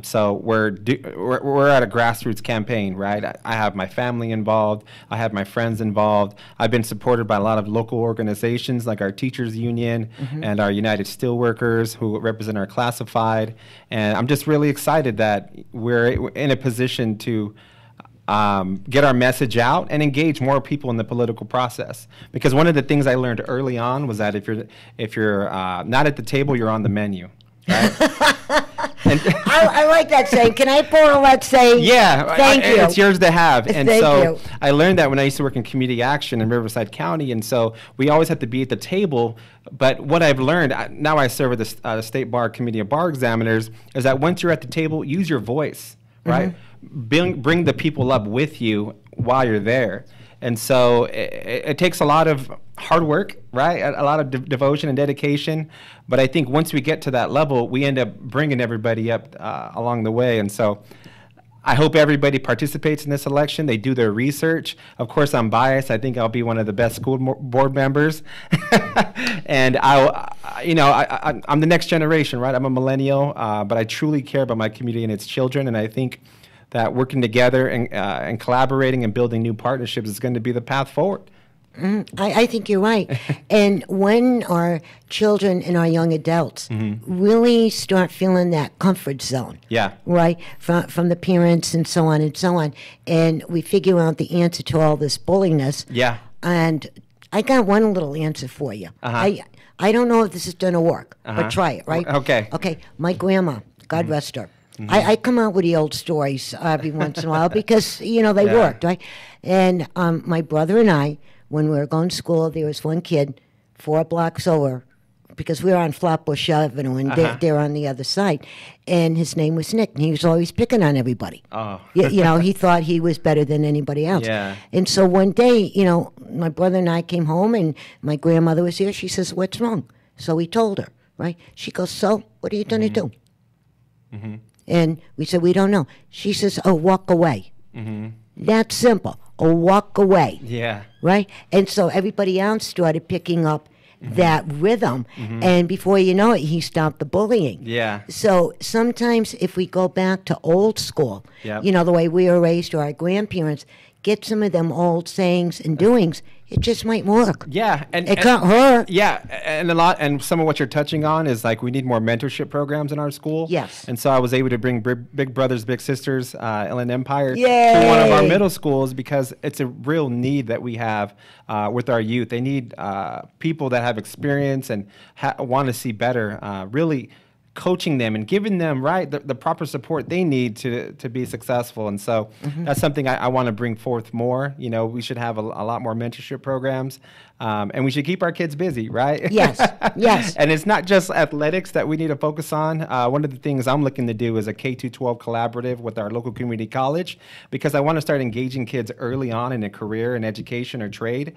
So we're at a grassroots campaign, right? I have my family involved. I have my friends involved. I've been supported by a lot of local organizations like our teachers union and our United Steelworkers who represent our classified. And I'm just really excited that we're in a position to get our message out and engage more people in the political process. Because one of the things I learned early on was that if you're not at the table, you're on the menu. Right? I like that saying. Can I borrow that saying? Yeah, Thank you. It's yours to have. And Thank so you. I learned that when I used to work in community action in Riverside County, and so we always had to be at the table. But what I've learned, now I serve with the State Bar Committee of Bar Examiners, is that once you're at the table, use your voice, right? Bring the people up with you while you're there. And so it takes a lot of hard work, right? A lot of devotion and dedication. But I think once we get to that level, we end up bringing everybody up along the way. And so I hope everybody participates in this election. They do their research. Of course, I'm biased. I think I'll be one of the best school board members. And I'm the next generation, right? I'm a millennial, but I truly care about my community and its children. And I think that working together and collaborating and building new partnerships is going to be the path forward. I think you're right. And when our children and our young adults really start feeling that comfort zone, right, from the parents and so on, and we figure out the answer to all this bulliness, and I got one little answer for you. I don't know if this is going to work, but try it, right? Okay. My grandma, God rest her. I come out with the old stories every once in a while because, they worked, right? And my brother and I, when we were going to school, there was one kid 4 blocks over, because we were on Flatbush Avenue, and they're on the other side. And his name was Nick, and he was always picking on everybody. Oh. He thought he was better than anybody else. Yeah. And so one day, my brother and I came home, and my grandmother was here. She says, "What's wrong?" So we told her, right? She goes, "So, what are you going to do?" And we said, "We don't know." She says, "Oh, walk away." That's simple. Oh, walk away. Yeah. Right? And so everybody else started picking up that rhythm. And before you know it, he stopped the bullying. Yeah. So sometimes if we go back to old school, Yep. the way we were raised, or our grandparents, get some of them old sayings and doings, it just might work. Yeah, and it can't hurt. Yeah, and some of what you're touching on is like we need more mentorship programs in our school. Yes. And so I was able to bring Big Brothers Big Sisters, Inland Empire, Yay! to one of our middle schools because it's a real need that we have with our youth. They need people that have experience and want to see better. Really coaching them and giving them the proper support they need to be successful. And so that's something I want to bring forth more. We should have a lot more mentorship programs, and we should keep our kids busy, right? Yes. And it's not just athletics that we need to focus on. One of the things I'm looking to do is a K-12 collaborative with our local community college, because I want to start engaging kids early on in a career in education or trade,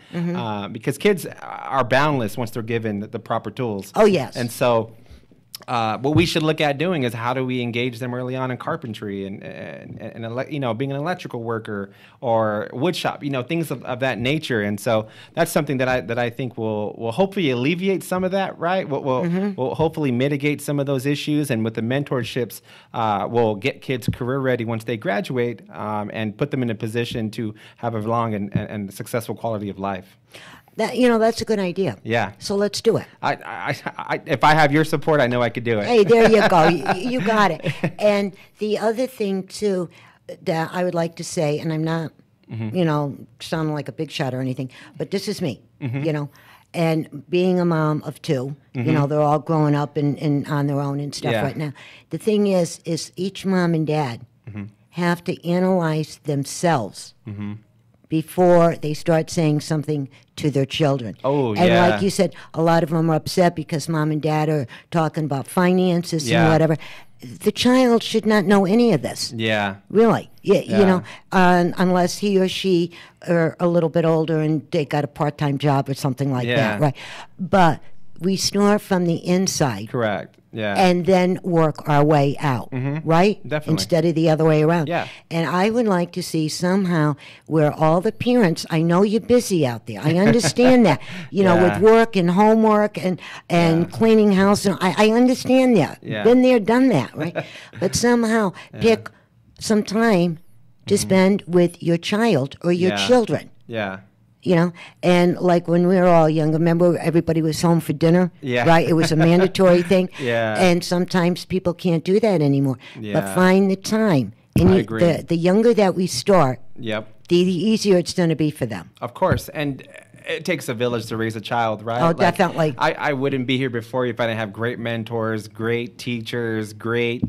because kids are boundless once they're given the proper tools. Oh, yes. And so what we should look at doing is how do we engage them early on in carpentry and being an electrical worker or wood shop, things of that nature. And so that's something that I think will hopefully alleviate some of that, right? Will hopefully mitigate some of those issues, and with the mentorships, we'll get kids career ready once they graduate and put them in a position to have a long and successful quality of life. That's a good idea. Yeah. So let's do it. If I have your support, I know I could do it. Hey, there you go. You got it. And the other thing, too, that I would like to say, and I'm not, sounding like a big shot or anything, but this is me, and being a mom of two, they're all growing up and on their own and stuff right now. The thing is each mom and dad have to analyze themselves before they start saying something to their children. Oh, and like you said, a lot of them are upset because mom and dad are talking about finances and whatever. The child should not know any of this. Yeah. Really. Unless he or she are a little bit older and they got a part-time job or something like that, right? But we start from the inside. Correct. Yeah. And then work our way out, right? Definitely. Instead of the other way around. Yeah. And I would like to see somehow where all the parents, I know you're busy out there. I understand that, with work and homework and cleaning house. And I understand that. Yeah. Been there, done that, right? But somehow pick some time to spend with your child or your children. Yeah. And like when we were all young, remember everybody was home for dinner, right? It was a mandatory thing. Yeah. And sometimes people can't do that anymore. Yeah. But find the time. And I agree. The younger that we start, the easier it's going to be for them. Of course. And it takes a village to raise a child, right? Oh, definitely. I wouldn't be here before you if I didn't have great mentors, great teachers, great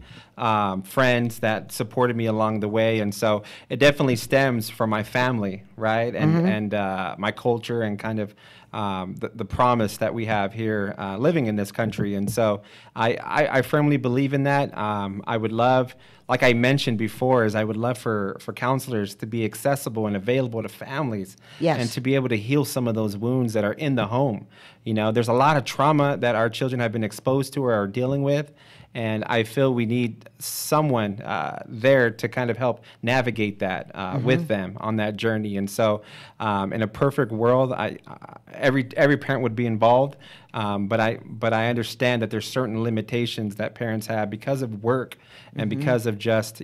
friends that supported me along the way. And so it definitely stems from my family, right? And my culture and kind of the promise that we have here living in this country. And so I firmly believe in that. I would love, like I mentioned before, I would love for counselors to be accessible and available to families and to be able to heal some of those wounds that are in the home. There's a lot of trauma that our children have been exposed to or are dealing with. And I feel we need someone there to kind of help navigate that with them on that journey. And so in a perfect world, every parent would be involved. But I understand that there's certain limitations that parents have because of work and because of just,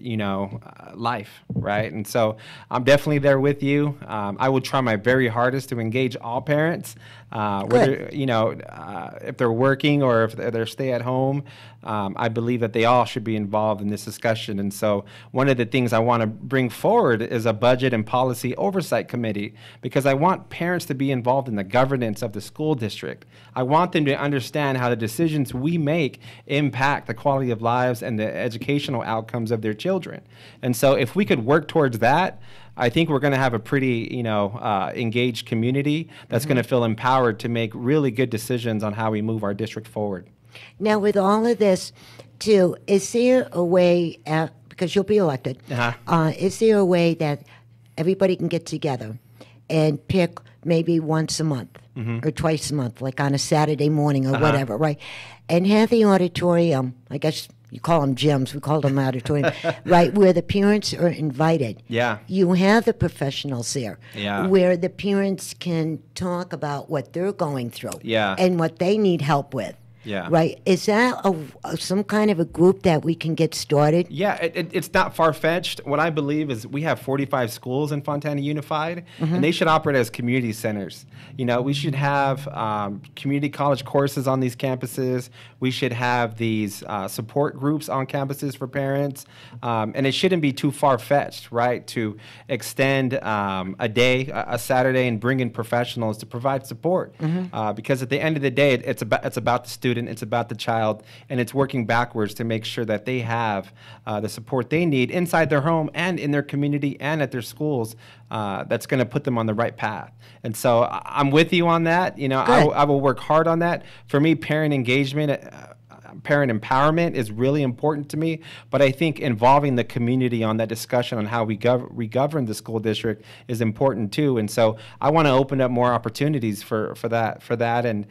life, right? And so I'm definitely there with you. I will try my very hardest to engage all parents, whether, if they're working or if they're stay at home. I believe that they all should be involved in this discussion. And so one of the things I want to bring forward is a budget and policy oversight committee, because I want parents to be involved in the governance of the school district. I want them to understand how the decisions we make impact the quality of lives and the educational outcomes of their children. And so if we could work towards that, I think we're going to have a pretty, engaged community that's going to feel empowered to make really good decisions on how we move our district forward. Now, with all of this, too, is there a way, because you'll be elected, is there a way that everybody can get together and pick maybe once a month or twice a month, like on a Saturday morning or whatever, right? And have the auditorium, I guess you call them gyms, we call them auditorium, right, where the parents are invited. Yeah. You have the professionals there, where the parents can talk about what they're going through and what they need help with. Yeah. Right. Is that some kind of a group that we can get started? Yeah, it's not far-fetched. What I believe is we have 45 schools in Fontana Unified, and they should operate as community centers. We should have community college courses on these campuses. We should have these support groups on campuses for parents. And it shouldn't be too far-fetched, right, to extend a day, a Saturday, and bring in professionals to provide support. Because at the end of the day, it's about the student. It's about the child, and it's working backwards to make sure that they have the support they need inside their home and in their community and at their schools that's going to put them on the right path. And so I'm with you on that. I will work hard on that. For me, parent engagement, parent empowerment is really important to me, but I think involving the community on that discussion on how we govern the school district is important too. And so I want to open up more opportunities for that, and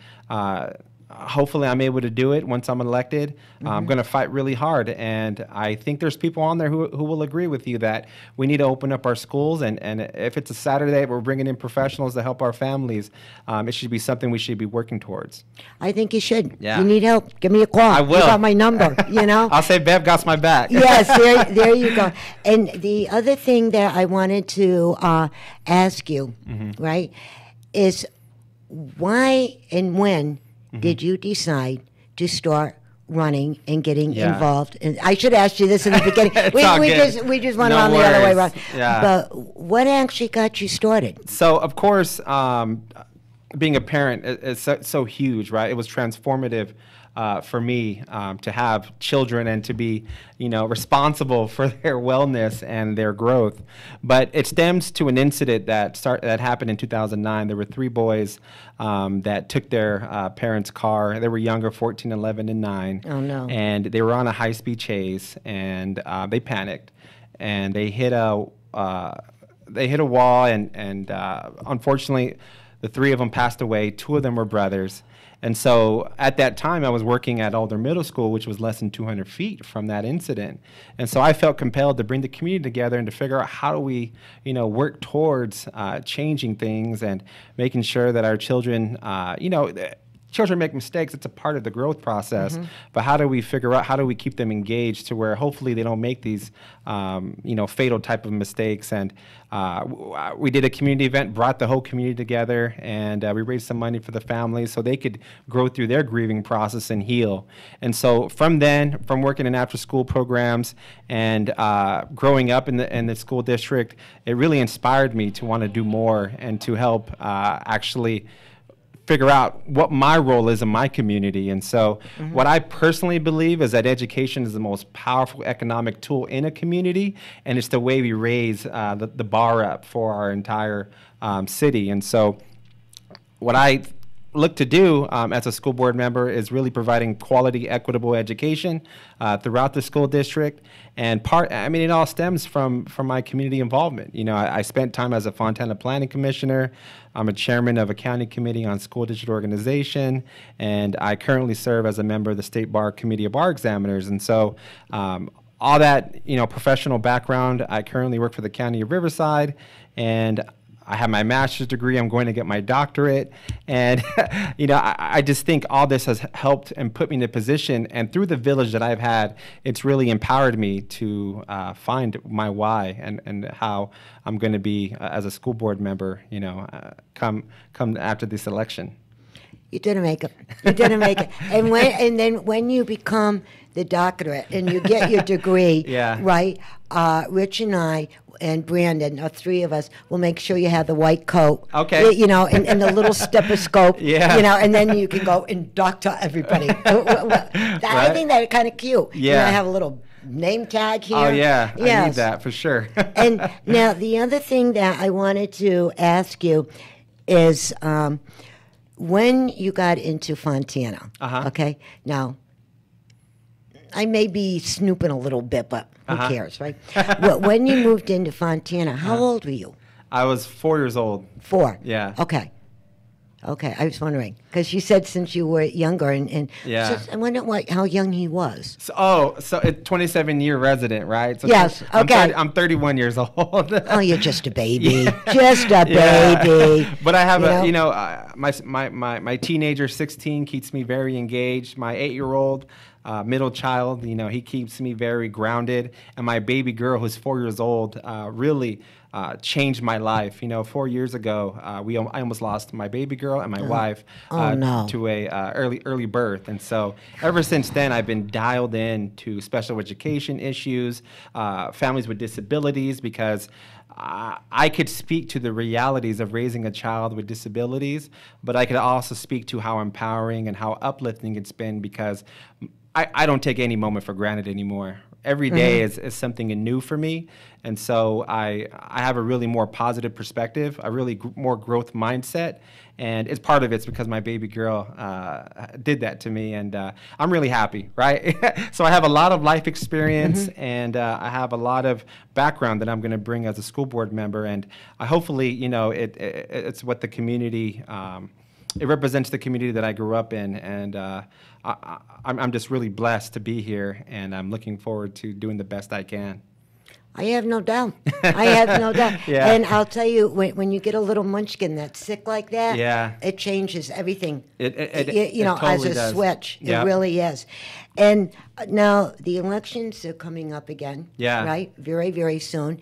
hopefully I'm able to do it once I'm elected. I'm going to fight really hard, and I think there's people on there who will agree with you that we need to open up our schools, and if it's a Saturday we're bringing in professionals to help our families, it should be something we should be working towards. I think you should. Yeah. You need help, give me a call. I will. You got my number, I'll say Bev got my back. Yes, there you go. And the other thing that I wanted to ask you, right, is why and when did you decide to start running and getting involved? And I should ask you this in the beginning. we just went on the other way around. Yeah. But what actually got you started? So, of course, being a parent is so huge, right? It was transformative for me to have children and to be, responsible for their wellness and their growth. But it stems to an incident that happened in 2009. There were 3 boys that took their parents' car. They were younger, 14, 11, and 9. Oh, no. And they were on a high-speed chase, and they panicked, and they hit a wall, and unfortunately, the 3 of them passed away. 2 of them were brothers. And so at that time, I was working at Alder Middle School, which was less than 200 feet from that incident. And so I felt compelled to bring the community together and to figure out how do we, work towards changing things and making sure that our children, children make mistakes. It's a part of the growth process. But how do we figure out, how do we keep them engaged to where hopefully they don't make these, fatal type of mistakes? And we did a community event, brought the whole community together, and we raised some money for the families so they could grow through their grieving process and heal. And so from working in after-school programs and growing up in the school district, it really inspired me to want to do more and to help actually figure out what my role is in my community. And so what I personally believe is that education is the most powerful economic tool in a community, and it's the way we raise the bar up for our entire city. And so what I look to do as a school board member is really providing quality, equitable education throughout the school district. And it all stems from my community involvement. I spent time as a Fontana Planning Commissioner. I'm a chairman of a county committee on school district organization, and I currently serve as a member of the State Bar Committee of Bar Examiners. And so all that, professional background, I currently work for the County of Riverside, and I have my master's degree. I'm going to get my doctorate. And, I just think all this has helped and put me in a position. And through the village that I've had, it's really empowered me to find my why and how I'm going to be, as a school board member, come after this election. You didn't make it. You didn't make it. And then when you become the doctorate and you get your degree, right? Rich and I and Brandon, 3 of us, will make sure you have the white coat. Okay. And the little stethoscope. Yeah. And then you can go and doctor everybody. I think that's kind of cute. Yeah. I have a little name tag here. Oh, yeah. Yes. I need that for sure. And now the other thing that I wanted to ask you is when you got into Fontana, okay? Now, I may be snooping a little bit, but who cares, right? Well, when you moved into Fontana, how old were you? I was 4 years old. 4? Yeah. Okay. I was wondering, because you said since you were younger, and yeah. So I wonder how young he was. So 27-year resident, right? So yes, okay. I'm 31 years old. Oh, you're just a baby. Just a baby. But I have my teenager, 16, keeps me very engaged. My 8-year-old, middle child, he keeps me very grounded. And my baby girl, who's 4 years old, really changed my life. 4 years ago, I almost lost my baby girl and my wife to a early birth. And so ever since then, I've been dialed in to special education issues, families with disabilities, because I could speak to the realities of raising a child with disabilities, but I could also speak to how empowering and how uplifting it's been, because I don't take any moment for granted anymore. Every day is something new for me, and so I have a really more positive perspective, a really more growth mindset, and it's part of it's because my baby girl did that to me, and I'm really happy, right? So I have a lot of life experience, and I have a lot of background that I'm going to bring as a school board member, and hopefully, it's what the community. It represents the community that I grew up in, and I'm just really blessed to be here, and I'm looking forward to doing the best I can. I have no doubt. Yeah. And I'll tell you, when you get a little munchkin that's sick like that, it changes everything. It totally as a does. Switch. Yep. It really is. And now the elections are coming up again, right? Very, very soon.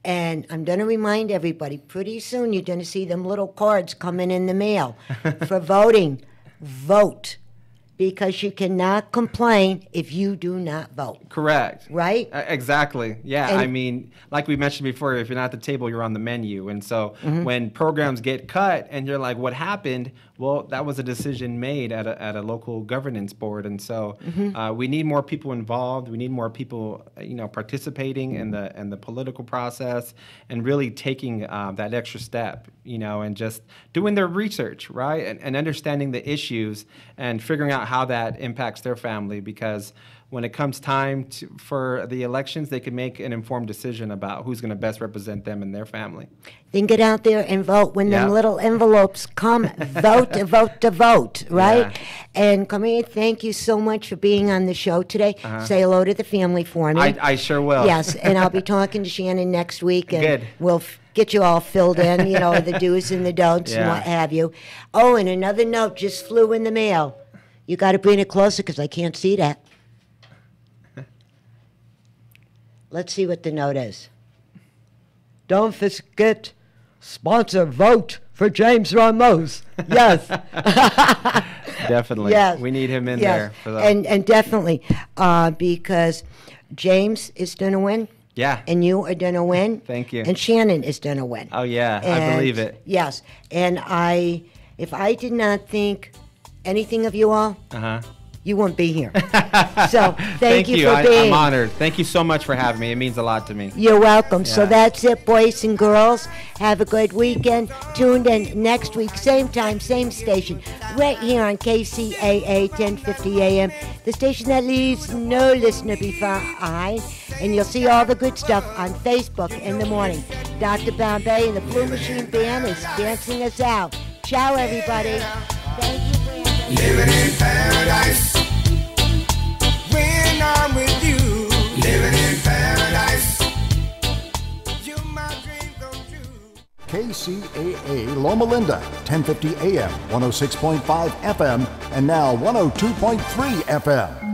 And I'm going to remind everybody, pretty soon you're going to see them little cards coming in the mail for voting. Vote. Because you cannot complain if you do not vote. Correct. Right? Exactly. Yeah. And I mean, like we mentioned before, if you're not at the table, you're on the menu. And so when programs get cut and you're like, what happened? Well, that was a decision made at a local governance board. And so we need more people involved. We need more people, participating in the political process and really taking that extra step, and just doing their research, right? And understanding the issues and figuring out how that impacts their family, because when it comes time for the elections, they can make an informed decision about who's going to best represent them and their family. Then get out there and vote. When them little envelopes come, vote to vote to vote, right? Yeah. And Camille, thank you so much for being on the show today. Say hello to the family for me. I sure will. Yes, and I'll be talking to Shannon next week, and Good. we'll get you all filled in, the do's and the don'ts and what have you. Oh, and another note just flew in the mail. You got to bring it closer because I can't see that. Let's see what the note is. Don't forget, sponsor vote for James Ramos. Yes. Definitely. Yes. We need him in there. For that. And definitely, because James is going to win. Yeah. And you are going to win. Thank you. And Shannon is going to win. Oh, yeah. I believe it. Yes. And if I did not think anything of you all, you wouldn't be here. So thank you for being. I'm honored. Thank you so much for having me. It means a lot to me. You're welcome. Yeah. So that's it, boys and girls. Have a good weekend. Tuned in next week, same time, same station, right here on KCAA 1050 AM, the station that leaves no listener behind. And you'll see all the good stuff on Facebook in the morning. Dr. Bombay and the Blue Machine Band is dancing us out. Ciao, everybody. Thank you, Brandon. Living in paradise when I'm with you. Living in paradise. You my dream come true. KCAA Loma Linda, 1050 AM, 106.5 FM, and now 102.3 FM.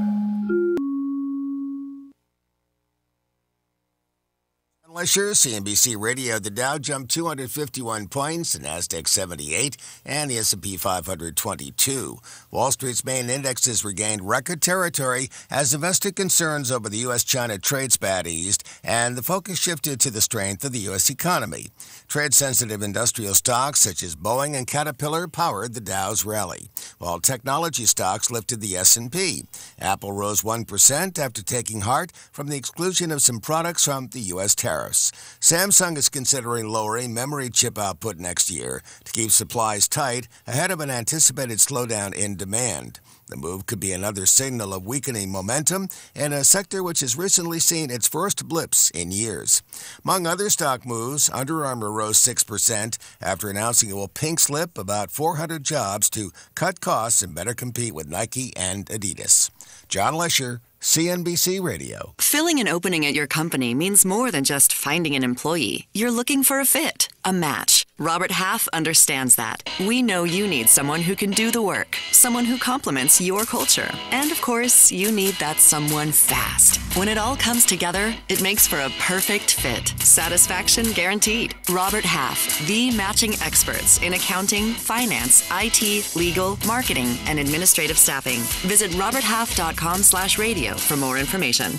CNBC Radio, the Dow jumped 251 points, the Nasdaq 78, and the S&P 500 22. Wall Street's main indexes regained record territory as investor concerns over the U.S.-China trade spat eased, and the focus shifted to the strength of the U.S. economy. Trade-sensitive industrial stocks such as Boeing and Caterpillar powered the Dow's rally, while technology stocks lifted the S&P. Apple rose 1% after taking heart from the exclusion of some products from the U.S. tariffs. Samsung is considering lowering memory chip output next year to keep supplies tight ahead of an anticipated slowdown in demand. The move could be another signal of weakening momentum in a sector which has recently seen its first blips in years. Among other stock moves, Under Armour rose 6% after announcing it will pink slip about 400 jobs to cut costs and better compete with Nike and Adidas. John Lesher, CNBC Radio. Filling an opening at your company means more than just finding an employee. You're looking for a fit, a match. Robert Half understands that. We know you need someone who can do the work, someone who complements your culture. And of course, you need that someone fast. When it all comes together, it makes for a perfect fit. Satisfaction guaranteed. Robert Half, the matching experts in accounting, finance, IT, legal, marketing, and administrative staffing. Visit roberthalf.com/radio for more information.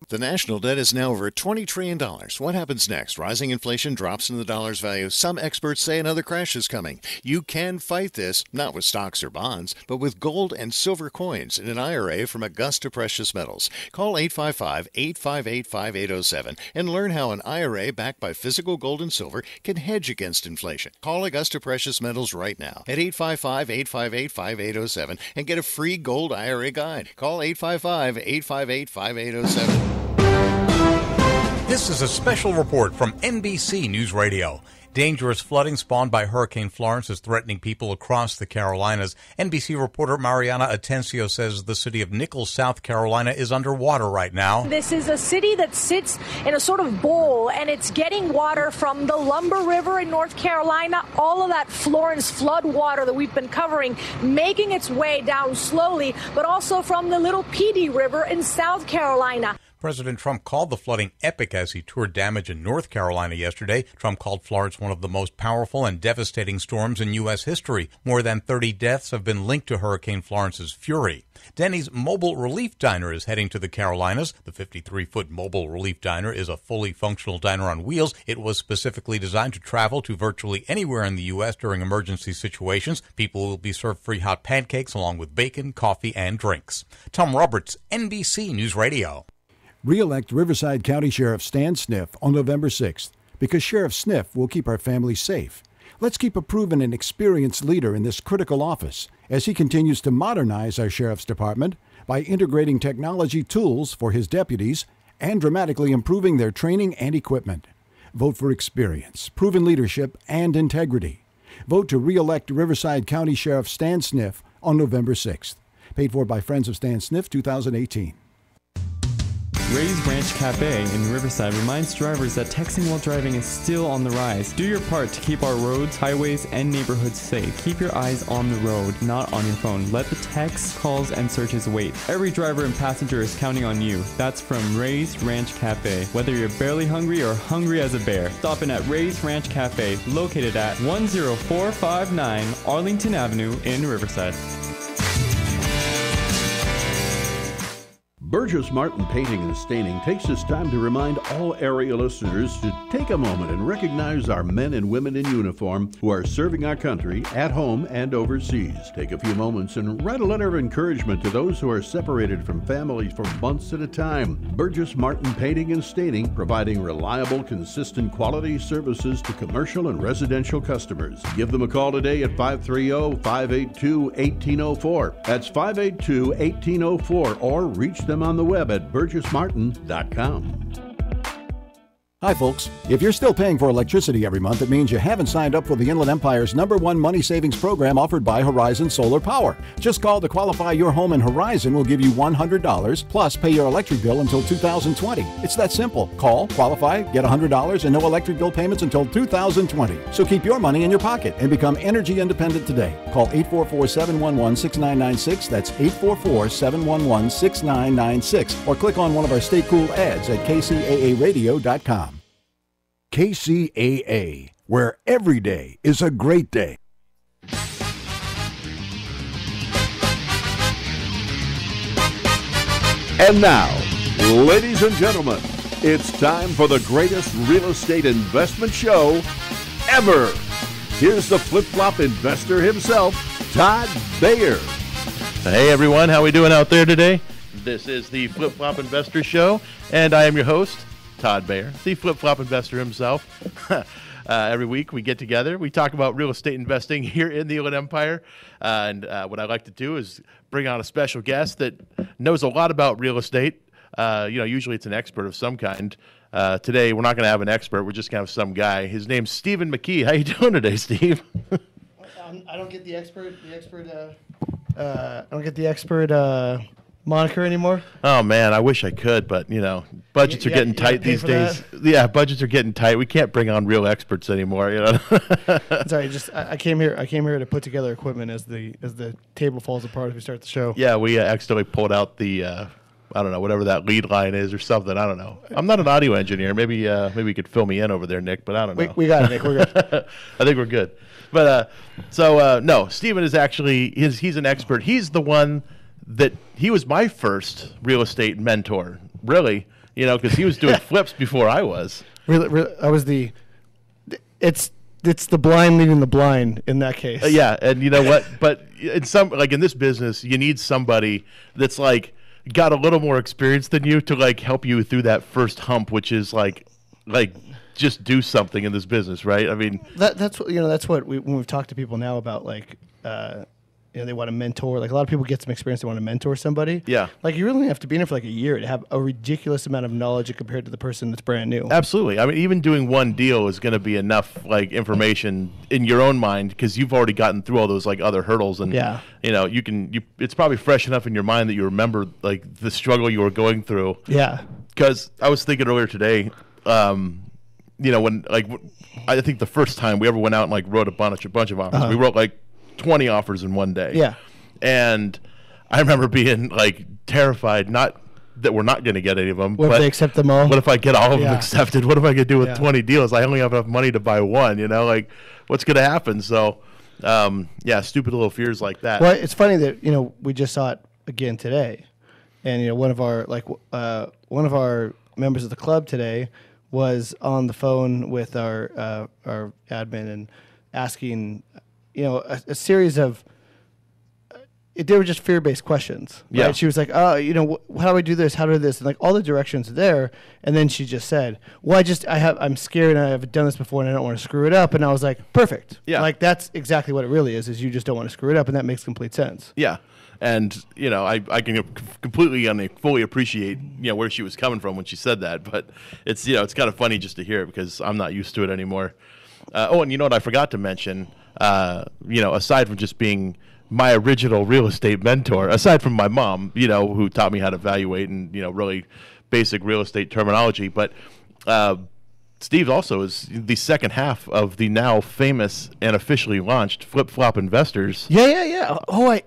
The national debt is now over $20 trillion. What happens next? Rising inflation drops in the dollar's value. Some experts say another crash is coming. You can fight this, not with stocks or bonds, but with gold and silver coins in an IRA from Augusta Precious Metals. Call 855-858-5807 and learn how an IRA backed by physical gold and silver can hedge against inflation. Call Augusta Precious Metals right now at 855-858-5807 and get a free gold IRA guide. Call 855-858-5807. This is a special report from NBC News Radio. Dangerous flooding spawned by Hurricane Florence is threatening people across the Carolinas. NBC reporter Mariana Atencio says the city of Nichols, South Carolina, is underwater right now. This is a city that sits in a sort of bowl, and it's getting water from the Lumber River in North Carolina. All of that Florence flood water that we've been covering, making its way down slowly, but also from the Little Petey River in South Carolina. President Trump called the flooding epic as he toured damage in North Carolina yesterday. Trump called Florence one of the most powerful and devastating storms in U.S. history. More than 30 deaths have been linked to Hurricane Florence's fury. Denny's Mobile Relief Diner is heading to the Carolinas. The 53-foot Mobile Relief Diner is a fully functional diner on wheels. It was specifically designed to travel to virtually anywhere in the U.S. during emergency situations. People will be served free hot pancakes along with bacon, coffee, and drinks. Tom Roberts, NBC News Radio. Re-elect Riverside County Sheriff Stan Sniff on November 6th because Sheriff Sniff will keep our families safe. Let's keep a proven and experienced leader in this critical office as he continues to modernize our Sheriff's Department by integrating technology tools for his deputies and dramatically improving their training and equipment. Vote for experience, proven leadership, and integrity. Vote to re-elect Riverside County Sheriff Stan Sniff on November 6th. Paid for by Friends of Stan Sniff 2018. Ray's Ranch Cafe in Riverside reminds drivers that texting while driving is still on the rise. Do your part to keep our roads, highways, and neighborhoods safe. Keep your eyes on the road, not on your phone. Let the texts, calls, and searches wait. Every driver and passenger is counting on you. That's from Ray's Ranch Cafe. Whether you're barely hungry or hungry as a bear, stop in at Ray's Ranch Cafe, located at 10459 Arlington Avenue in Riverside. Burgess Martin Painting and Staining takes this time to remind all area listeners to take a moment and recognize our men and women in uniform who are serving our country at home and overseas. Take a few moments and write a letter of encouragement to those who are separated from families for months at a time. Burgess Martin Painting and Staining, providing reliable, consistent quality services to commercial and residential customers. Give them a call today at 530-582-1804. That's 582-1804, or reach them on the web at burgessmartin.com. Hi folks, if you're still paying for electricity every month, it means you haven't signed up for the Inland Empire's #1 money savings program offered by Horizon Solar Power. Just call to qualify your home and Horizon will give you $100 plus pay your electric bill until 2020. It's that simple. Call, qualify, get $100 and no electric bill payments until 2020. So keep your money in your pocket and become energy independent today. Call 844-711-6996. That's 844-711-6996. Or click on one of our Stay Cool ads at KCAAradio.com. KCAA, where every day is a great day. And now, ladies and gentlemen, it's time for the greatest real estate investment show ever. Here's the flip-flop investor himself, Todd Bayer. Hey everyone, how we doing out there today? This is the Flip-Flop Investor Show, and I am your host, Todd Bayer, the Flip-Flop Investor himself. Every week we get together, we talk about real estate investing here in the Inland Empire, and what I like to do is bring on a special guest that knows a lot about real estate. Usually it's an expert of some kind. Today we're not going to have an expert, we're just going to have some guy. His name's Stephen McKee. How you doing today, Steve? I don't get the expert moniker anymore. Oh man, I wish I could, but budgets are getting tight these days. Yeah, budgets are getting tight. We can't bring on real experts anymore. Sorry, I came here to put together equipment as the table falls apart as we start the show. Yeah, we accidentally pulled out the I don't know, whatever that lead line is or something. I don't know. I'm not an audio engineer. Maybe you could fill me in over there, Nick. But I don't know. We got it, Nick. We're good. I think we're good. But no, Stephen is actually he's an expert. He's the one that he was my first real estate mentor, really, because he was doing flips before I was. Really, I was it's the blind leading the blind in that case. Yeah, and you know what? But in this business, you need somebody that's got a little more experience than you to help you through that first hump, which is just do something in this business, right? I mean, that's what when we've talked to people now about they want to mentor. A lot of people get some experience. They want to mentor somebody. Yeah. You really have to be in it for a year to have a ridiculous amount of knowledge compared to the person that's brand new. Absolutely. I mean, even doing one deal is going to be enough information in your own mind because you've already gotten through all those other hurdles, and yeah. It's probably fresh enough in your mind that you remember the struggle you were going through. Yeah. Because I was thinking earlier today, when I think the first time we ever went out and wrote a bunch of offers, we wrote 20 offers in one day. Yeah. And I remember being terrified, not that we're not going to get any of them. What if they accept them all? What if I get all of them Yeah. accepted? What am I going to do with Yeah. 20 deals? I only have enough money to buy one, like what's going to happen? So, stupid little fears like that. Well, it's funny that we just saw it again today, and one of our members of the club today was on the phone with our admin and asking, a series of. They were just fear-based questions. Right? Yeah. She was like, "Oh, how do I do this? How do I do this?" And like all the directions are there. And then she just said, "Well, I'm scared and I've done this before and I don't want to screw it up." And I was like, "Perfect." Yeah. Like that's exactly what it really is you just don't want to screw it up, and that makes complete sense. Yeah. And, I can completely and fully appreciate, where she was coming from when she said that. But it's, it's kind of funny just to hear it because I'm not used to it anymore. And you know what I forgot to mention, aside from just being my original real estate mentor, aside from my mom, who taught me how to evaluate and, really basic real estate terminology. But Steve also is the second half of the now famous and officially launched Flip Flop Investors. Yeah. Oh, on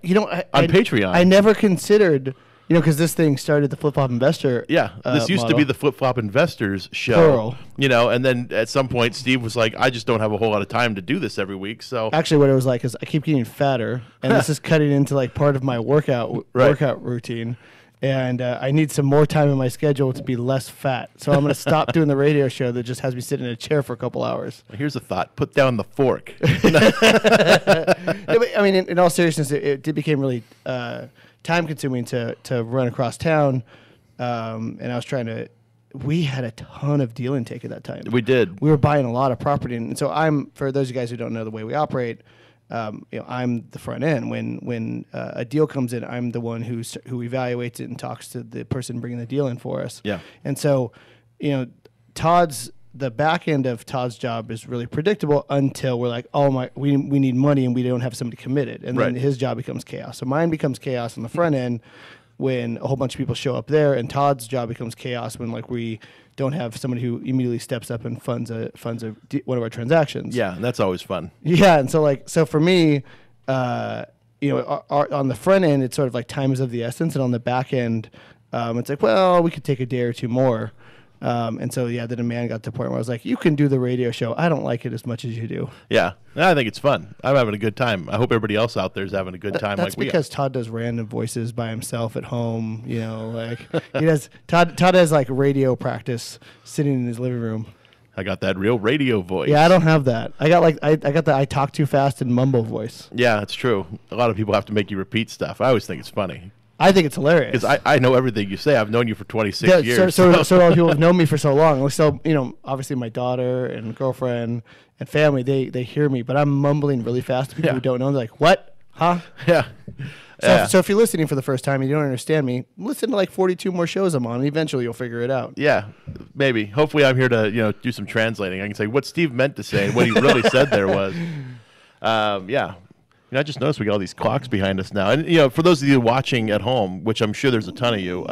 Patreon. I never considered, because this thing started the Flip Flop Investor. Yeah, this used to be the Flip Flop Investors show. Plural. And then at some point Steve was like, I just don't have a whole lot of time to do this every week. So Actually, what it was like is I keep getting fatter, and this is cutting into like part of my workout routine. And I need some more time in my schedule to be less fat. So I'm going to stop doing the radio show that just has me sit in a chair for a couple hours. Here's a thought. Put down the fork. I mean, in all seriousness, it became really time-consuming to run across town. And I was trying to... We had a ton of deal intake at that time. We did. We were buying a lot of property. And so for those of you guys who don't know the way we operate... I'm the front end. When a deal comes in, I'm the one who evaluates it and talks to the person bringing the deal in for us. Yeah. And so, the back end of Todd's job is really predictable until we're like, we need money and we don't have somebody committed, and then his job becomes chaos. So mine becomes chaos on the front end when a whole bunch of people show up there, and Todd's job becomes chaos when we don't have somebody who immediately steps up and funds one of our transactions. Yeah, and that's always fun. Yeah, and so for me, on the front end, it's sort of like time is of the essence, and on the back end, it's like, well, we could take a day or two more. And so, the demand got to the point where I was like, you can do the radio show. I don't like it as much as you do. Yeah, I think it's fun. I'm having a good time. I hope everybody else out there is having a good time. That's because Todd does random voices by himself at home. He does. Todd has like radio practice sitting in his living room. I got that real radio voice. Yeah, I don't have that. I got the I talk too fast and mumble voice. Yeah, it's true. A lot of people have to make you repeat stuff. I always think it's funny. I think it's hilarious. Because I know everything you say. I've known you for 26 years. So a lot of people have known me for so long. So, obviously my daughter and girlfriend and family, they hear me, but I'm mumbling really fast to people who don't know. They're like, what? Huh? Yeah. So if you're listening for the first time and you don't understand me, listen to like 42 more shows I'm on, and eventually you'll figure it out. Yeah, maybe. Hopefully I'm here to, do some translating. I can say what Steve meant to say and what he really said there was. Yeah. I just noticed we got all these clocks behind us now. And, for those of you watching at home, which I'm sure there's a ton of you,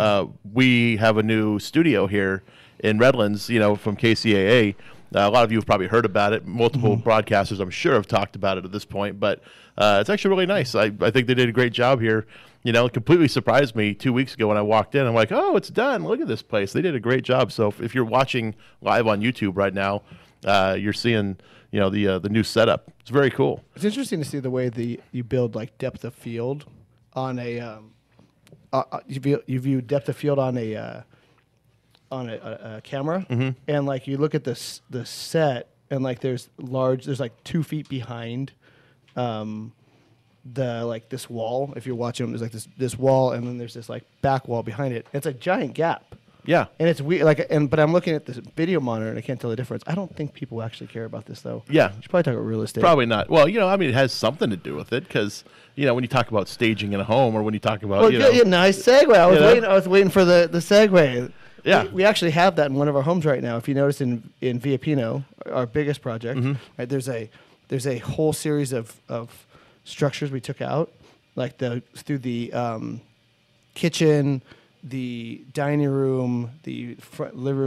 we have a new studio here in Redlands, from KCAA. A lot of you have probably heard about it. Multiple broadcasters, I'm sure, have talked about it at this point. But it's actually really nice. I think they did a great job here. It completely surprised me 2 weeks ago when I walked in. I'm like, oh, it's done. Look at this place. They did a great job. So if you're watching live on YouTube right now, you're seeing... the new setup. It's very cool. It's interesting to see the way you build like depth of field on a you view depth of field on a camera, and like you look at the set and like there's like 2 feet behind this wall. If you're watching, there's like this wall, and then there's this like back wall behind it. It's a giant gap. Yeah, and it's weird. But I'm looking at this video monitor and I can't tell the difference. I don't think people actually care about this though. Yeah, you should probably talk about real estate. Probably not. Well, it has something to do with it because when you talk about staging in a home, or when you talk about nice segue. I was waiting for the segue. Yeah, we actually have that in one of our homes right now. If you notice in Via Pino, our biggest project, right, there's a whole series of structures we took out, like through the kitchen, the dining room, the front living room.